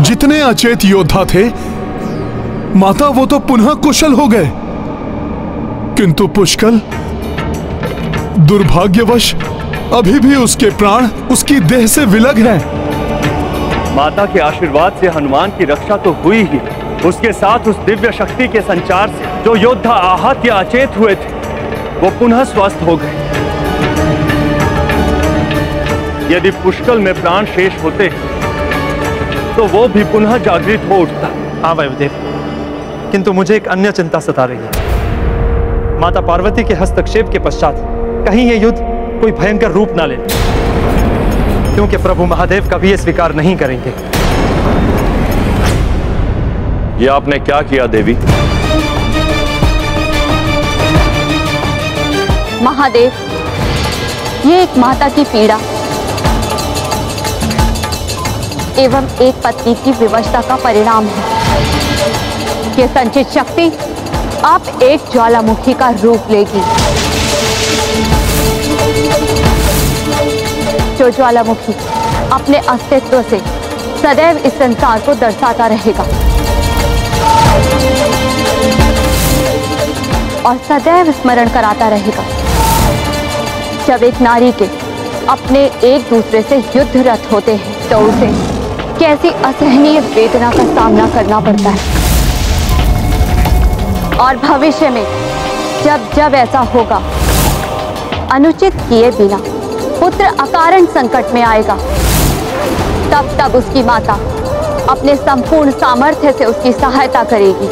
जितने अचेत योद्धा थे माता, वो तो पुनः कुशल हो गए, किंतु पुष्कल दुर्भाग्यवश अभी भी उसके प्राण उसकी देह से विलग हैं। माता के आशीर्वाद से हनुमान की रक्षा तो हुई ही, उसके साथ उस दिव्य शक्ति के संचार से जो योद्धा आहत या अचेत हुए थे वो पुनः स्वस्थ हो गए। यदि पुष्कल में प्राण शेष होते तो वो भी पुनः जागृत हो उठता। हाँ वायुदेव, किंतु मुझे एक अन्य चिंता सता रही है। माता पार्वती के हस्तक्षेप के पश्चात कहीं ये युद्ध कोई भयंकर रूप ना ले, क्योंकि प्रभु महादेव कभी ये स्वीकार नहीं करेंगे। ये आपने क्या किया देवी? महादेव, ये एक माता की पीड़ा एवं एक पत्नी की विवशता का परिणाम है। ये संचित शक्ति आप एक ज्वालामुखी का रूप लेगी, जो ज्वालामुखी अपने अस्तित्व से सदैव इस संसार को दर्शाता रहेगा और सदैव स्मरण कराता रहेगा जब एक नारी के अपने एक दूसरे से युद्धरत होते हैं तो उसे कैसी असहनीय वेदना का सामना करना पड़ता है। और भविष्य में जब जब ऐसा होगा, अनुचित किए बिना पुत्र अकारण संकट में आएगा, तब तब उसकी माता अपने संपूर्ण सामर्थ्य से उसकी सहायता करेगी।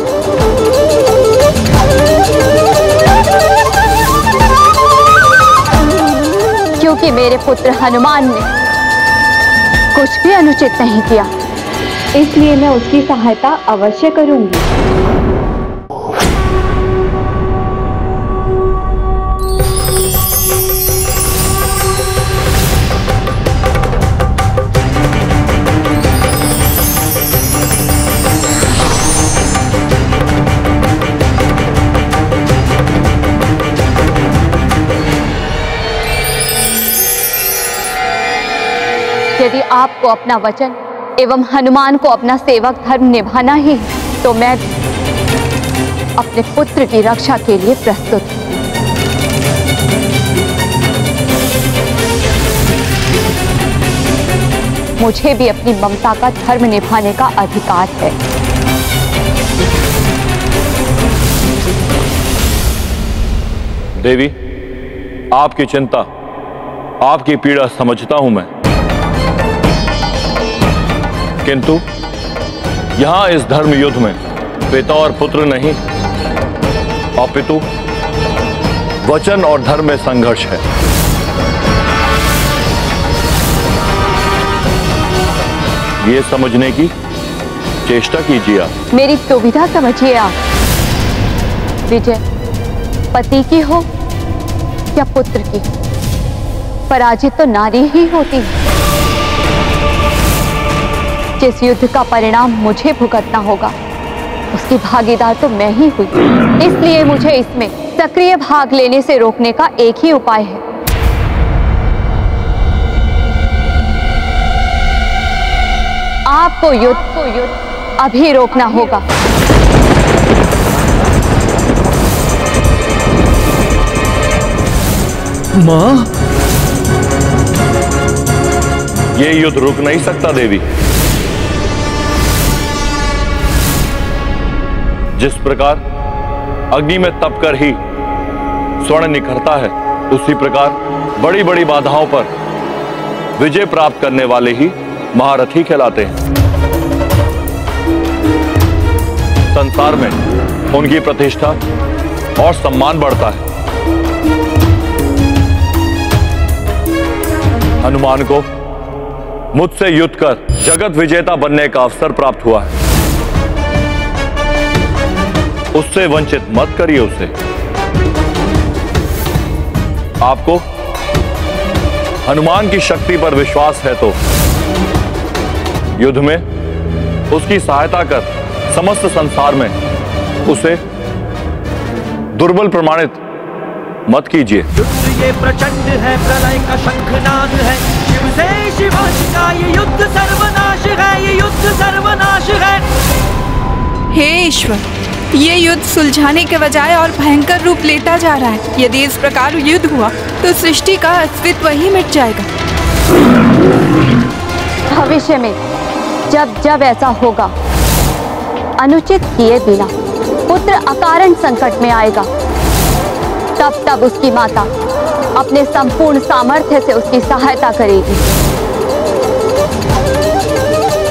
क्योंकि मेरे पुत्र हनुमान ने कुछ भी अनुचित नहीं किया, इसलिए मैं उसकी सहायता अवश्य करूंगी। यदि आपको अपना वचन एवं हनुमान को अपना सेवक धर्म निभाना ही है, तो मैं अपने पुत्र की रक्षा के लिए प्रस्तुत हूं। मुझे भी अपनी ममता का धर्म निभाने का अधिकार है। देवी, आपकी चिंता, आपकी पीड़ा समझता हूं मैं, किंतु यहां इस धर्म युद्ध में पिता और पुत्र नहीं, अपितु वचन और धर्म में संघर्ष है। ये समझने की चेष्टा कीजिए आप। मेरी दुविधा समझिए आप। विजय पति की हो या पुत्र की, पराजित तो नारी ही होती है। जिस युद्ध का परिणाम मुझे भुगतना होगा, उसकी भागीदार तो मैं ही हुई। इसलिए मुझे इसमें सक्रिय भाग लेने से रोकने का एक ही उपाय है। आपको युद्ध अभी रोकना होगा। मां, ये युद्ध रुक नहीं सकता देवी। जिस प्रकार अग्नि में तपकर ही स्वर्ण निखरता है, उसी प्रकार बड़ी बड़ी बाधाओं पर विजय प्राप्त करने वाले ही महारथी कहलाते हैं। संसार में उनकी प्रतिष्ठा और सम्मान बढ़ता है। हनुमान को मुझसे युद्ध कर जगत विजेता बनने का अवसर प्राप्त हुआ है। उससे वंचित मत करिए उसे। आपको हनुमान की शक्ति पर विश्वास है तो युद्ध में उसकी सहायता कर समस्त संसार में उसे दुर्बल प्रमाणित मत कीजिए। युद्ध ये प्रचंड है, प्रलय का शंखनाद है, शिव से शिवाजी का ये युद्ध सर्वनाश है, ये युद्ध सर्वनाश है। हे ईश्वर, ये युद्ध सुलझाने के बजाय और भयंकर रूप लेता जा रहा है। यदि इस प्रकार युद्ध हुआ तो सृष्टि का अस्तित्व ही मिट जाएगा। भविष्य में जब जब ऐसा होगा, अनुचित किए बिना पुत्र अकारण संकट में आएगा, तब तब उसकी माता अपने संपूर्ण सामर्थ्य से उसकी सहायता करेगी,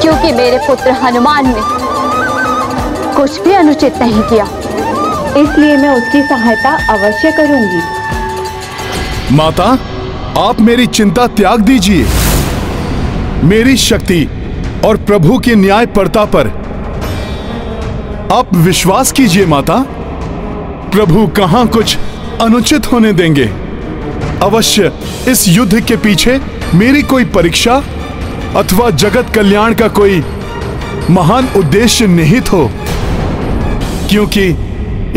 क्योंकि मेरे पुत्र हनुमान ने कुछ भी अनुचित नहीं किया, इसलिए मैं उसकी सहायता अवश्य करूंगी। माता, आप मेरी चिंता त्याग दीजिए। मेरी शक्ति और प्रभु की न्यायपरता पर आप विश्वास कीजिए माता। प्रभु कहां कुछ अनुचित होने देंगे। अवश्य इस युद्ध के पीछे मेरी कोई परीक्षा अथवा जगत कल्याण का कोई महान उद्देश्य निहित हो, क्योंकि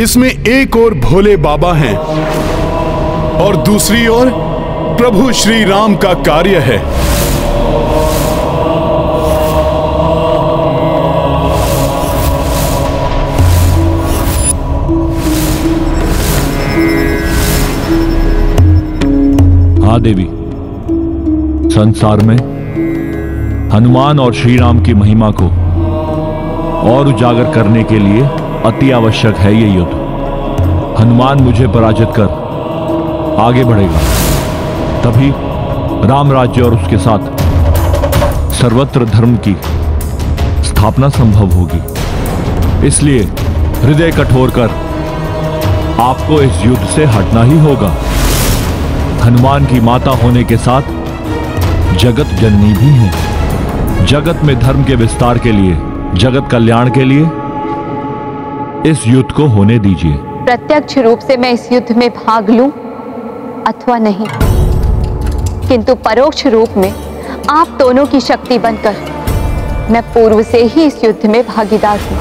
इसमें एक ओर भोले बाबा हैं और दूसरी ओर प्रभु श्री राम का कार्य है। हाँ देवी, संसार में हनुमान और श्री राम की महिमा को और उजागर करने के लिए अति आवश्यक है ये युद्ध। हनुमान मुझे पराजित कर आगे बढ़ेगा, तभी राम राज्य और उसके साथ सर्वत्र धर्म की स्थापना संभव होगी। इसलिए हृदय कठोर कर आपको इस युद्ध से हटना ही होगा। हनुमान की माता होने के साथ जगत जननी भी है। जगत में धर्म के विस्तार के लिए, जगत कल्याण के लिए इस युद्ध को होने दीजिए। प्रत्यक्ष रूप से मैं इस युद्ध में भाग लूं अथवा नहीं, किंतु परोक्ष रूप में आप दोनों की शक्ति बनकर मैं पूर्व से ही इस युद्ध में भागीदार हूं।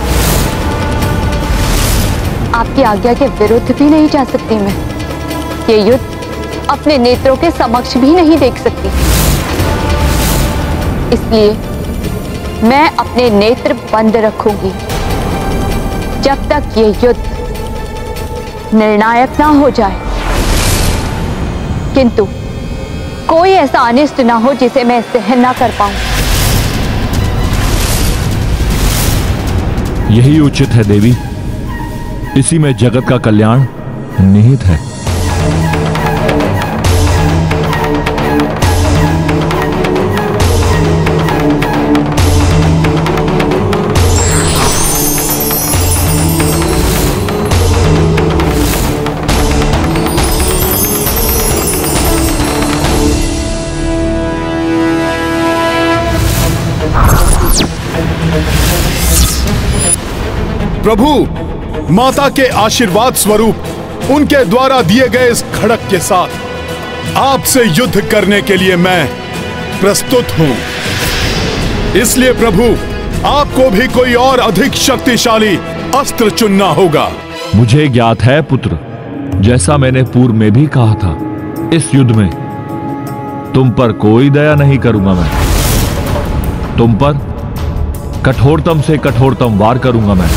आपकी आज्ञा के विरुद्ध भी नहीं जा सकती मैं। ये युद्ध अपने नेत्रों के समक्ष भी नहीं देख सकती, इसलिए मैं अपने नेत्र बंद रखूंगी जब तक ये युद्ध निर्णायक ना हो जाए। किंतु कोई ऐसा अनिष्ट ना हो जिसे मैं सहन ना कर पाऊं। यही उचित है देवी, इसी में जगत का कल्याण निहित है। प्रभु, माता के आशीर्वाद स्वरूप उनके द्वारा दिए गए इस खड़क के साथ आपसे युद्ध करने के लिए मैं प्रस्तुत हूं। इसलिए प्रभु, आपको भी कोई और अधिक शक्तिशाली अस्त्र चुनना होगा। मुझे ज्ञात है पुत्र, जैसा मैंने पूर्व में भी कहा था, इस युद्ध में तुम पर कोई दया नहीं करूंगा। मैं तुम पर कठोरतम से कठोरतम वार करूंगा। मैं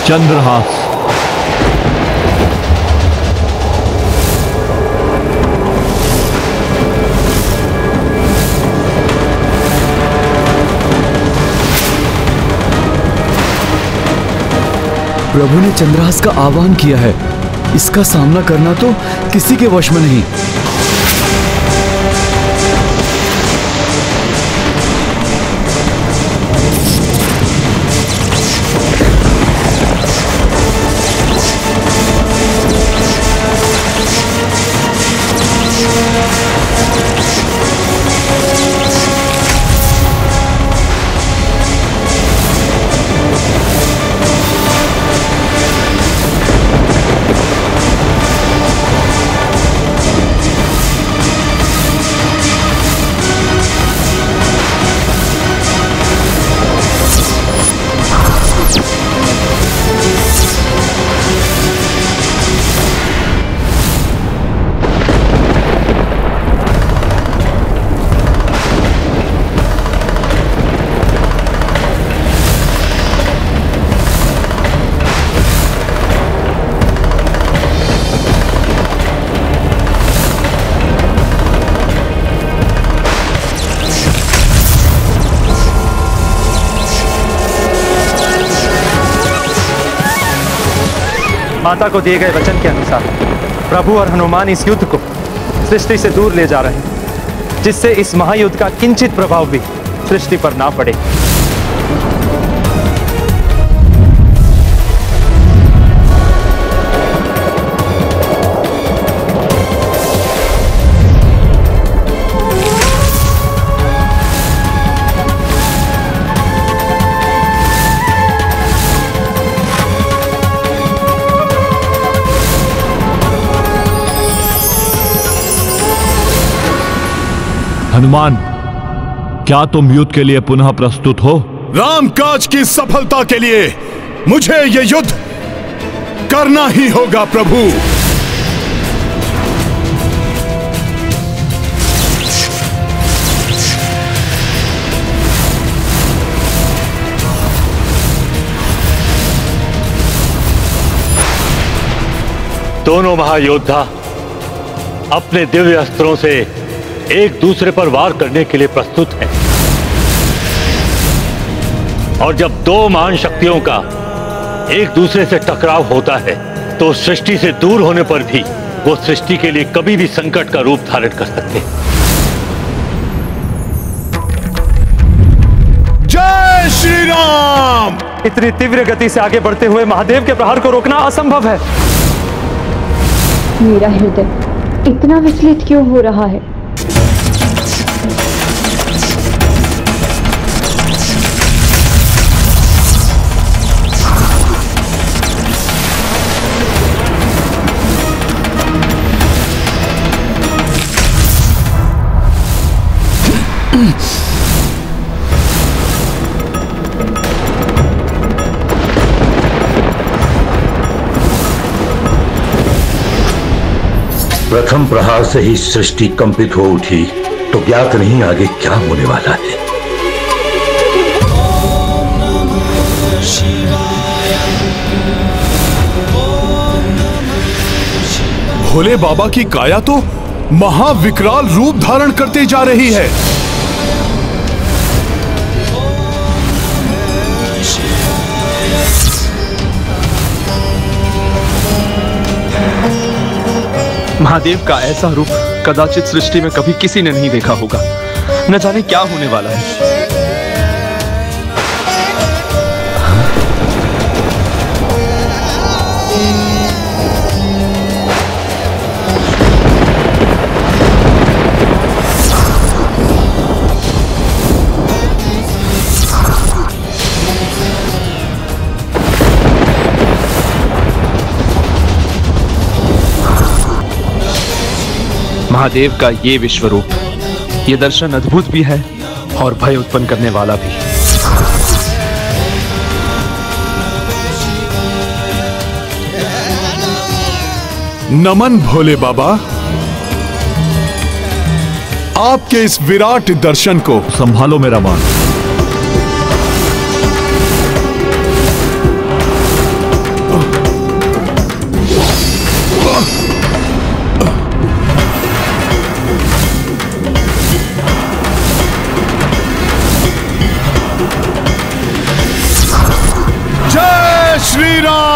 चंद्रहास। प्रभु ने चंद्रहास का आह्वान किया है, इसका सामना करना तो किसी के वश में नहीं। माता को दिए गए वचन के अनुसार प्रभु और हनुमान इस युद्ध को सृष्टि से दूर ले जा रहे हैं, जिससे इस महायुद्ध का किंचित प्रभाव भी सृष्टि पर ना पड़े। हनुमान, क्या तुम युद्ध के लिए पुनः प्रस्तुत हो? रामकाज की सफलता के लिए मुझे यह युद्ध करना ही होगा प्रभु। दोनों महायोद्धा अपने दिव्य अस्त्रों से एक दूसरे पर वार करने के लिए प्रस्तुत हैं। और जब दो महान शक्तियों का एक दूसरे से टकराव होता है तो सृष्टि से दूर होने पर भी वो सृष्टि के लिए कभी भी संकट का रूप धारण कर सकते हैं। जय श्री राम। इतनी तीव्र गति से आगे बढ़ते हुए महादेव के प्रहार को रोकना असंभव है। मेरा हृदय इतना विचलित क्यों हो रहा है? प्रथम प्रहार से ही सृष्टि कंपित हो उठी तो ज्ञात नहीं आगे क्या होने वाला है। भोले बाबा की काया तो महाविकराल रूप धारण करते जा रही है। महादेव का ऐसा रूप कदाचित सृष्टि में कभी किसी ने नहीं देखा होगा। न जाने क्या होने वाला है। महादेव का ये विश्व रूप, ये दर्शन अद्भुत भी है और भय उत्पन्न करने वाला भी। नमन भोले बाबा, आपके इस विराट दर्शन को संभालो मेरा मान। श्री राम।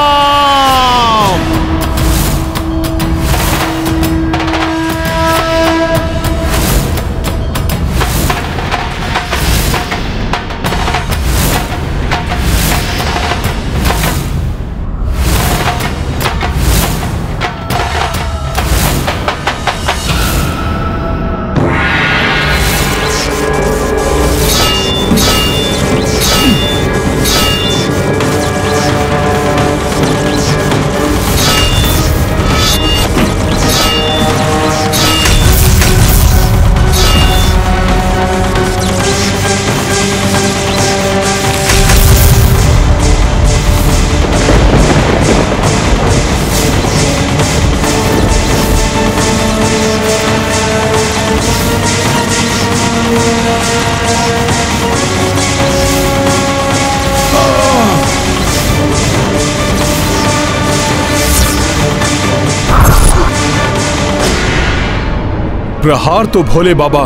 प्रहार तो भोले बाबा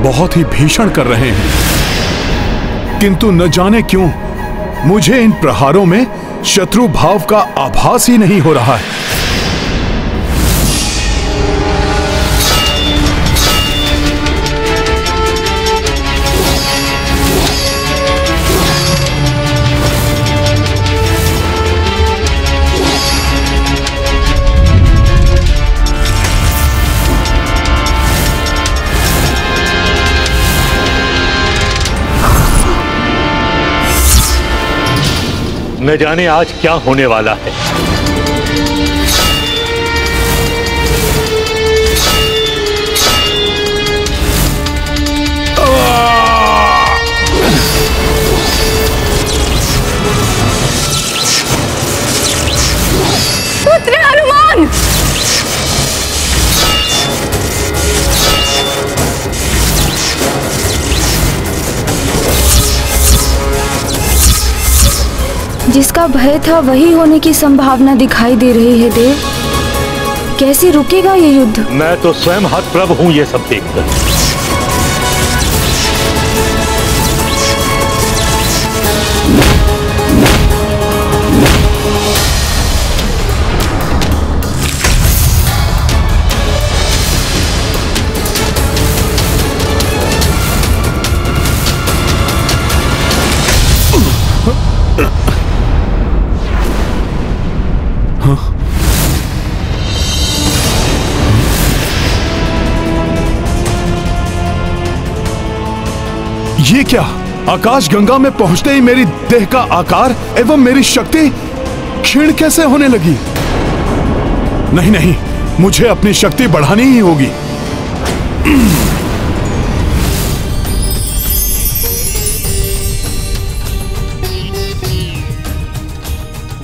बहुत ही भीषण कर रहे हैं, किंतु न जाने क्यों मुझे इन प्रहारों में शत्रु भाव का आभास ही नहीं हो रहा है। न जाने आज क्या होने वाला है। पुत्र हनुमान! जिसका भय था वही होने की संभावना दिखाई दे रही है देव। कैसे रुकेगा ये युद्ध? मैं तो स्वयं हतप्रभ हूं ये सब देखकर। ये क्या? आकाश गंगा में पहुंचते ही मेरी देह का आकार एवं मेरी शक्ति क्षीण कैसे होने लगी? नहीं नहीं, मुझे अपनी शक्ति बढ़ानी ही होगी।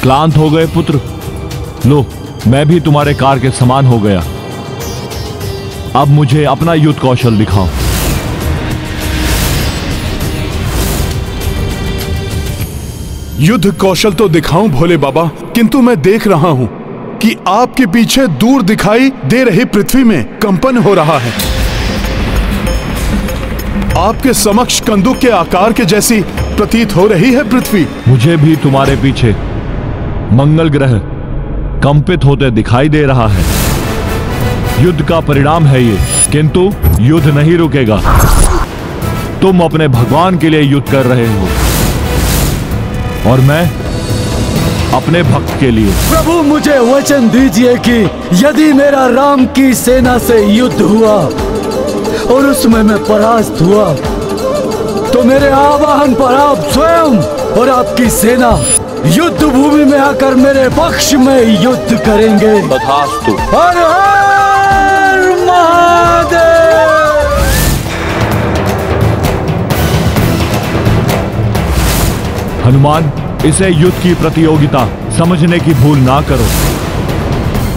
क्लांत हो गए पुत्र? लो, मैं भी तुम्हारे कार के समान हो गया। अब मुझे अपना युद्ध कौशल दिखाओ। युद्ध कौशल तो दिखाऊं भोले बाबा, किंतु मैं देख रहा हूं कि आपके पीछे दूर दिखाई दे रही पृथ्वी में कंपन हो रहा है। आपके समक्ष कंदुक के आकार के जैसी प्रतीत हो रही है पृथ्वी। मुझे भी तुम्हारे पीछे मंगल ग्रह कंपित होते दिखाई दे रहा है। युद्ध का परिणाम है ये, किंतु युद्ध नहीं रुकेगा। तुम अपने भगवान के लिए युद्ध कर रहे हो और मैं अपने भक्त के लिए। प्रभु, मुझे वचन दीजिए कि यदि मेरा राम की सेना से युद्ध हुआ और उसमें मैं परास्त हुआ तो मेरे आवाहन पर आप स्वयं और आपकी सेना युद्ध भूमि में आकर मेरे पक्ष में युद्ध करेंगे। तथास्तु। हर हर महादेव। हनुमान, इसे युद्ध की प्रतियोगिता समझने की भूल ना करो।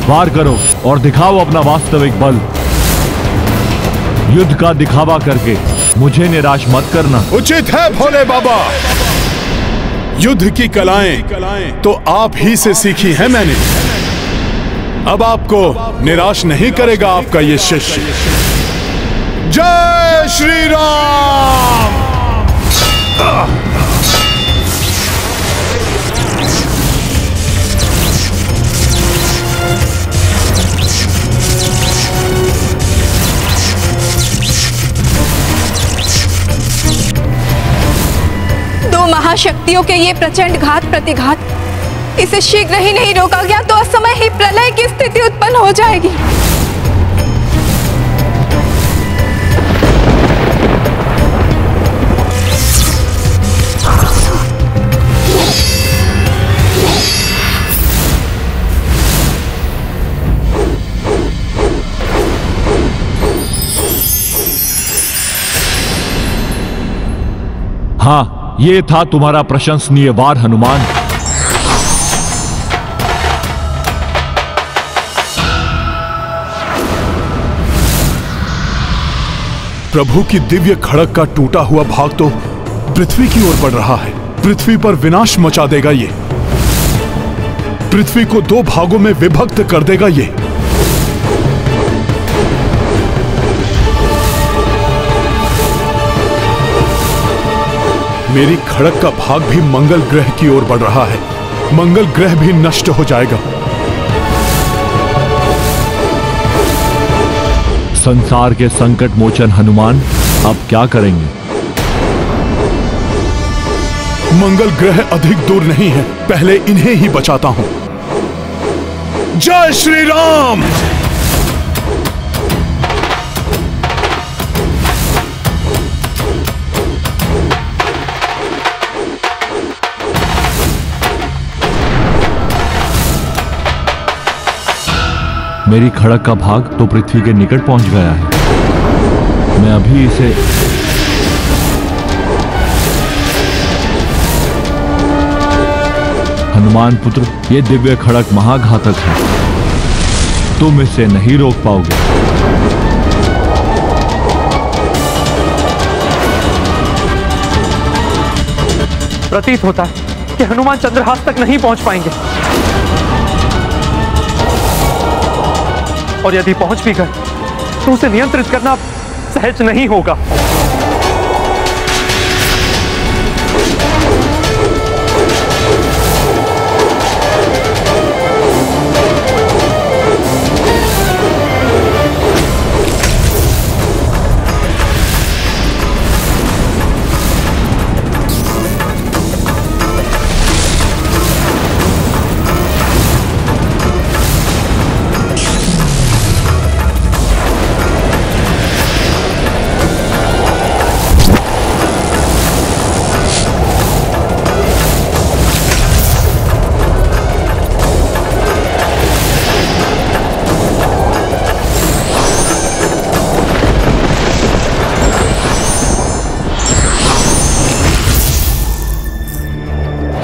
वार करो और दिखाओ अपना वास्तविक बल। युद्ध का दिखावा करके मुझे निराश मत करना। उचित है भोले बाबा। युद्ध की कलाएं तो आप ही से सीखी है मैंने। अब आपको निराश नहीं करेगा आपका ये शिष्य। जय श्री राम। महाशक्तियों के ये प्रचंड घात प्रतिघात, इसे शीघ्र ही नहीं रोका गया तो असमय ही प्रलय की स्थिति उत्पन्न हो जाएगी। हाँ, ये था तुम्हारा प्रशंसनीय वार हनुमान। प्रभु की दिव्य खड़ग का टूटा हुआ भाग तो पृथ्वी की ओर बढ़ रहा है। पृथ्वी पर विनाश मचा देगा ये। पृथ्वी को दो भागों में विभक्त कर देगा ये। मेरी खड़ग का भाग भी मंगल ग्रह की ओर बढ़ रहा है। मंगल ग्रह भी नष्ट हो जाएगा। संसार के संकट मोचन हनुमान अब क्या करेंगे? मंगल ग्रह अधिक दूर नहीं है, पहले इन्हें ही बचाता हूं। जय श्री राम। मेरी खड़क का भाग तो पृथ्वी के निकट पहुंच गया है। मैं अभी इसे हनुमान पुत्र, ये दिव्य खड़क महाघातक है, तुम इसे नहीं रोक पाओगे। प्रतीत होता है कि हनुमान चंद्रहास तक नहीं पहुंच पाएंगे, और यदि पहुंच भी गए तो उसे नियंत्रित करना सहज नहीं होगा।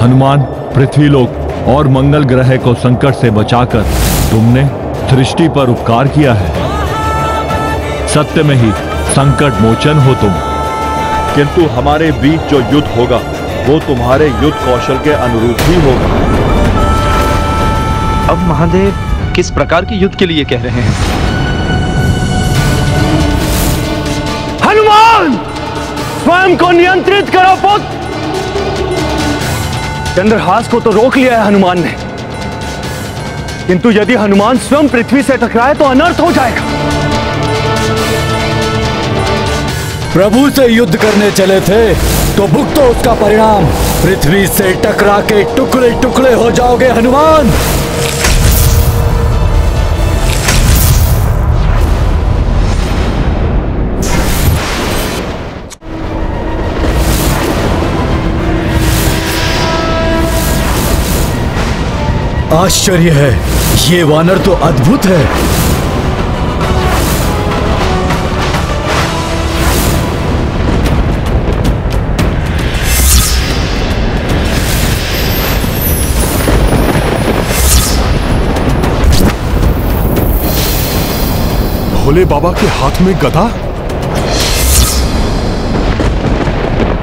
हनुमान, पृथ्वीलोक और मंगल ग्रह को संकट से बचाकर तुमने सृष्टि पर उपकार किया है। सत्य में ही संकट मोचन हो तुम। किंतु हमारे बीच जो युद्ध होगा वो तुम्हारे युद्ध कौशल के अनुरूप ही होगा। अब महादेव किस प्रकार के युद्ध के लिए कह रहे हैं? हनुमान, स्वयं को नियंत्रित करो पुत्र। चंद्रहास को तो रोक लिया है हनुमान ने, किंतु यदि हनुमान स्वयं पृथ्वी से टकराए तो अनर्थ हो जाएगा। प्रभु से युद्ध करने चले थे तो भुगतो उसका परिणाम। पृथ्वी से टकरा के टुकड़े टुकड़े हो जाओगे हनुमान। आश्चर्य है, ये वानर तो अद्भुत है। भोले बाबा के हाथ में गदा।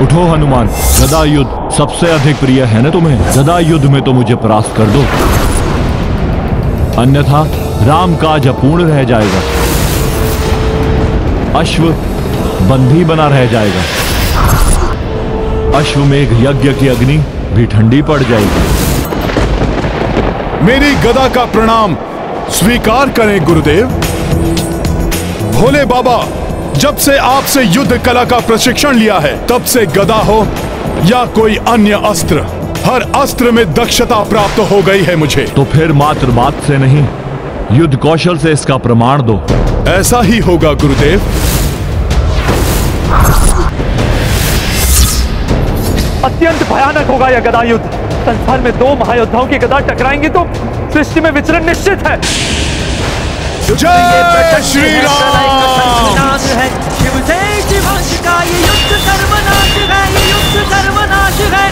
उठो हनुमान, गदा युद्ध सबसे अधिक प्रिय है ना तुम्हें? गदा युद्ध में तो मुझे परास्त कर दो, अन्यथा राम काज अपूर्ण रह जाएगा, अश्व बंधी बना रह जाएगा, अश्वमेघ यज्ञ की अग्नि भी ठंडी पड़ जाएगी। मेरी गदा का प्रणाम स्वीकार करें गुरुदेव। भोले बाबा, जब से आपसे युद्ध कला का प्रशिक्षण लिया है तब से गदा हो या कोई अन्य अस्त्र, हर अस्त्र में दक्षता प्राप्त हो गई है मुझे। तो फिर मात्र बात से नहीं, युद्ध कौशल से इसका प्रमाण दो। ऐसा ही होगा गुरुदेव। अत्यंत भयानक होगा यह गदा युद्ध। संसार में दो महायोद्धाओं की गदा टकराएंगे तो सृष्टि में विचरण निश्चित है। जय श्री राम। शिव से शिवांश का ये युद्ध सर्वनाश है, ये युद्ध सर्वनाश है।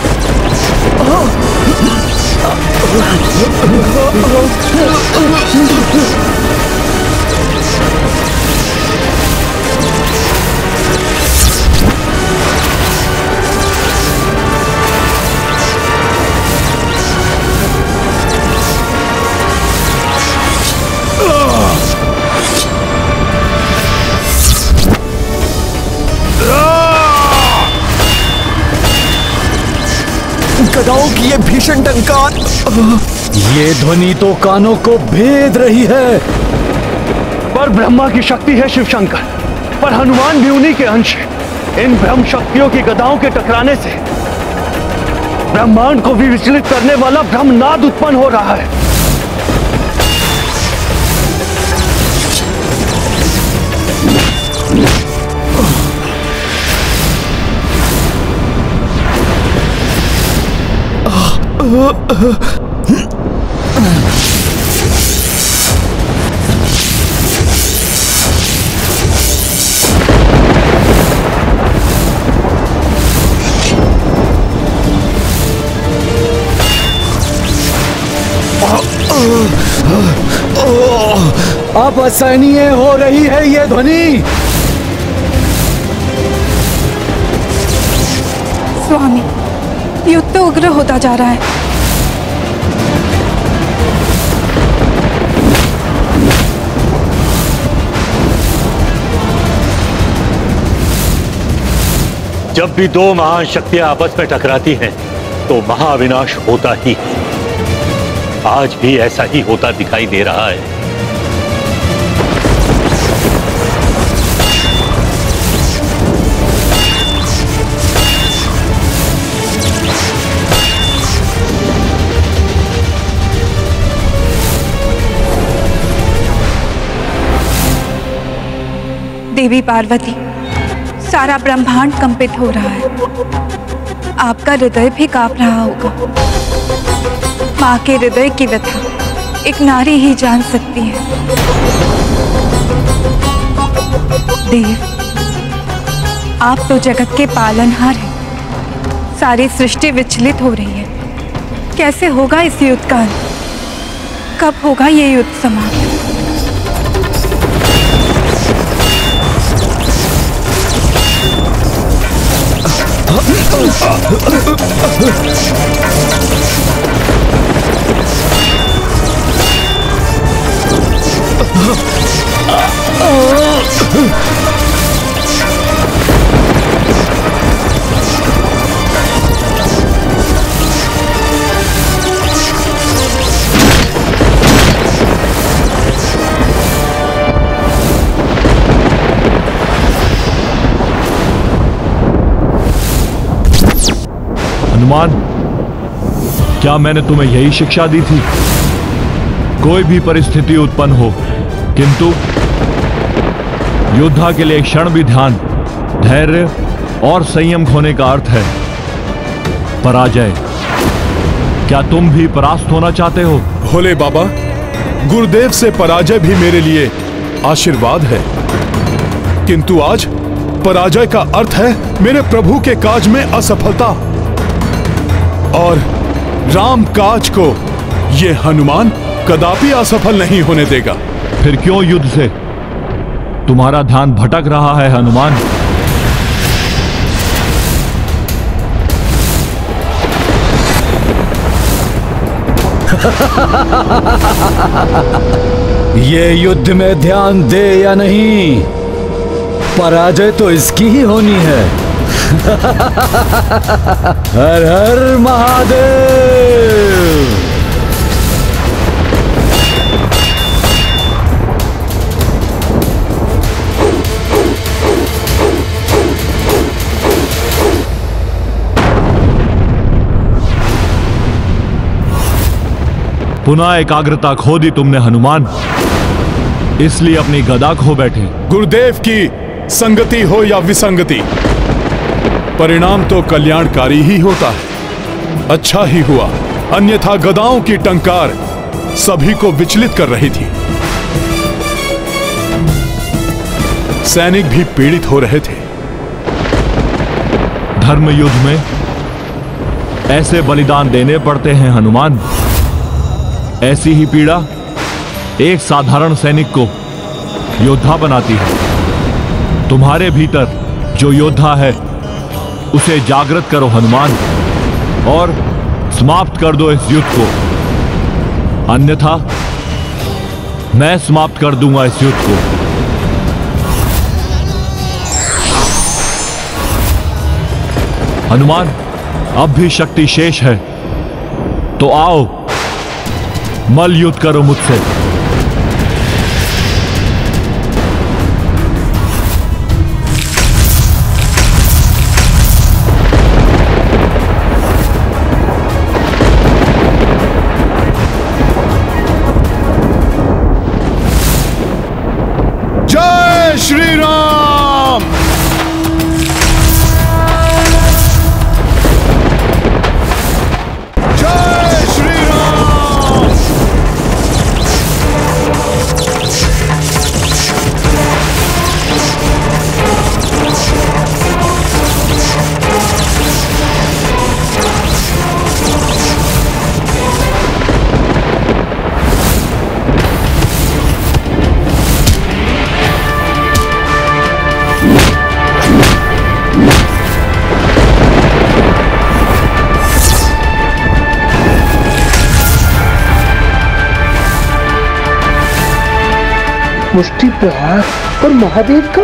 गदाओं की ये भीषण टंकार। ये ध्वनि तो कानों को भेद रही है। पर ब्रह्मा की शक्ति है शिव शंकर, पर हनुमान भी उन्हीं के अंश है। इन ब्रह्म शक्तियों की गदाओं के टकराने से ब्रह्मांड को भी विचलित करने वाला ब्रह्मनाद उत्पन्न हो रहा है। अब असहनीय हो रही है ये ध्वनि। स्वामी, युद्ध तो उग्र होता जा रहा है। जब भी दो महान शक्तियां आपस में टकराती हैं तो महाविनाश होता ही है। आज भी ऐसा ही होता दिखाई दे रहा है। देवी पार्वती, सारा ब्रह्मांड कंपित हो रहा है। आपका हृदय भी कांप रहा होगा। माँ के हृदय की व्यथा एक नारी ही जान सकती है। देव, आप तो जगत के पालनहार हैं। सारी सृष्टि विचलित हो रही है। कैसे होगा इस युद्ध का अंत? कब होगा ये युद्ध समाप्त? हनुमान, क्या मैंने तुम्हें यही शिक्षा दी थी? कोई भी परिस्थिति उत्पन्न हो, किंतु योद्धा के लिए एक क्षण भी ध्यान, धैर्य और संयम खोने का अर्थ है पराजय। क्या तुम भी परास्त होना चाहते हो? भोले बाबा, गुरुदेव से पराजय भी मेरे लिए आशीर्वाद है, किंतु आज पराजय का अर्थ है मेरे प्रभु के काज में असफलता, और राम काज को ये हनुमान कदापि असफल नहीं होने देगा। फिर क्यों युद्ध से तुम्हारा ध्यान भटक रहा है हनुमान? ये युद्ध में ध्यान दे या नहीं, पराजय तो इसकी ही होनी है। हर हर महादेव। पुनः एकाग्रता खो दी तुमने हनुमान, इसलिए अपनी गदा खो बैठे। गुरुदेव की संगति हो या विसंगति, परिणाम तो कल्याणकारी ही होता है। अच्छा ही हुआ, अन्यथा गदाओं की टंकार सभी को विचलित कर रही थी। सैनिक भी पीड़ित हो रहे थे। धर्म युद्ध में ऐसे बलिदान देने पड़ते हैं हनुमान। ऐसी ही पीड़ा एक साधारण सैनिक को योद्धा बनाती है। तुम्हारे भीतर जो योद्धा है उसे जागृत करो हनुमान, और समाप्त कर दो इस युद्ध को, अन्यथा मैं समाप्त कर दूंगा इस युद्ध को। हनुमान, अब भी शक्ति शेष है। तो आओ मल युद्ध करो मुझसे। जय श्री राम। जय श्री राम। मुष्टि प्रहार और महादेव का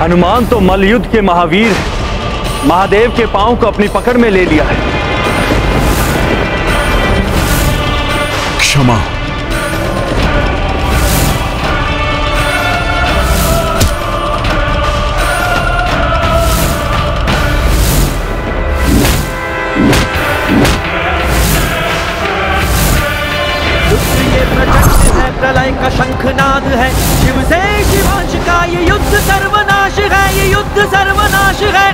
हनुमान तो मल्लयुद्ध के महावीर महादेव के पांव को अपनी पकड़ में ले लिया है। क्षमा। प्रलय का शंखनाद है, शिव से शिवांश का ये युद्ध सर्वनाश है, ये युद्ध सर्वनाश है।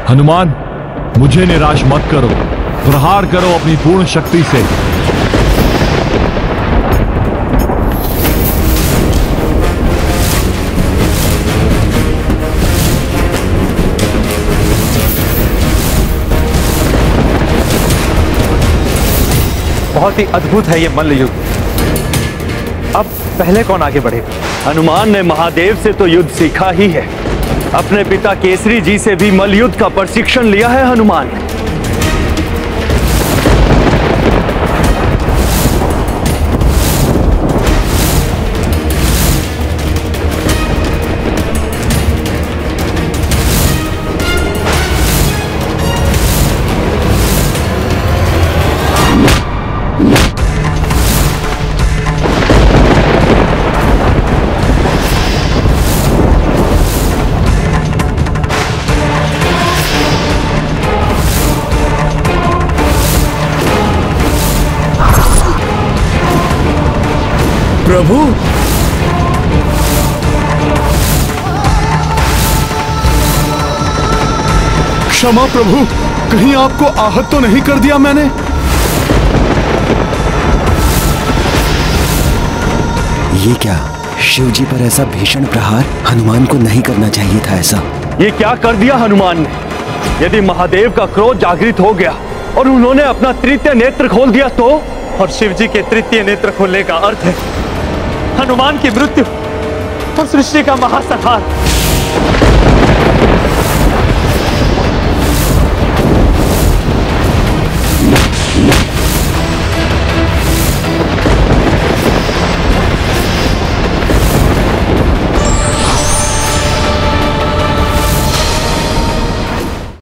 हनुमान, मुझे निराश मत करो, प्रहार करो अपनी पूर्ण शक्ति से। बहुत ही अद्भुत है ये मल्ल युद्ध। अब पहले कौन आगे बढ़ेगा? हनुमान ने महादेव से तो युद्ध सीखा ही है, अपने पिता केसरी जी से भी मल्लयुद्ध का प्रशिक्षण लिया है हनुमान ने। प्रभु, क्षमा प्रभु, कहीं आपको आहत तो नहीं कर दिया मैंने? ये क्या? शिव जी पर ऐसा भीषण प्रहार हनुमान को नहीं करना चाहिए था ऐसा। ये क्या कर दिया हनुमान ने? यदि महादेव का क्रोध जागृत हो गया और उन्होंने अपना तृतीय नेत्र खोल दिया तो? और शिव जी के तृतीय नेत्र खोलने का अर्थ है हनुमान की मृत्यु और सृष्टि का महासंहार।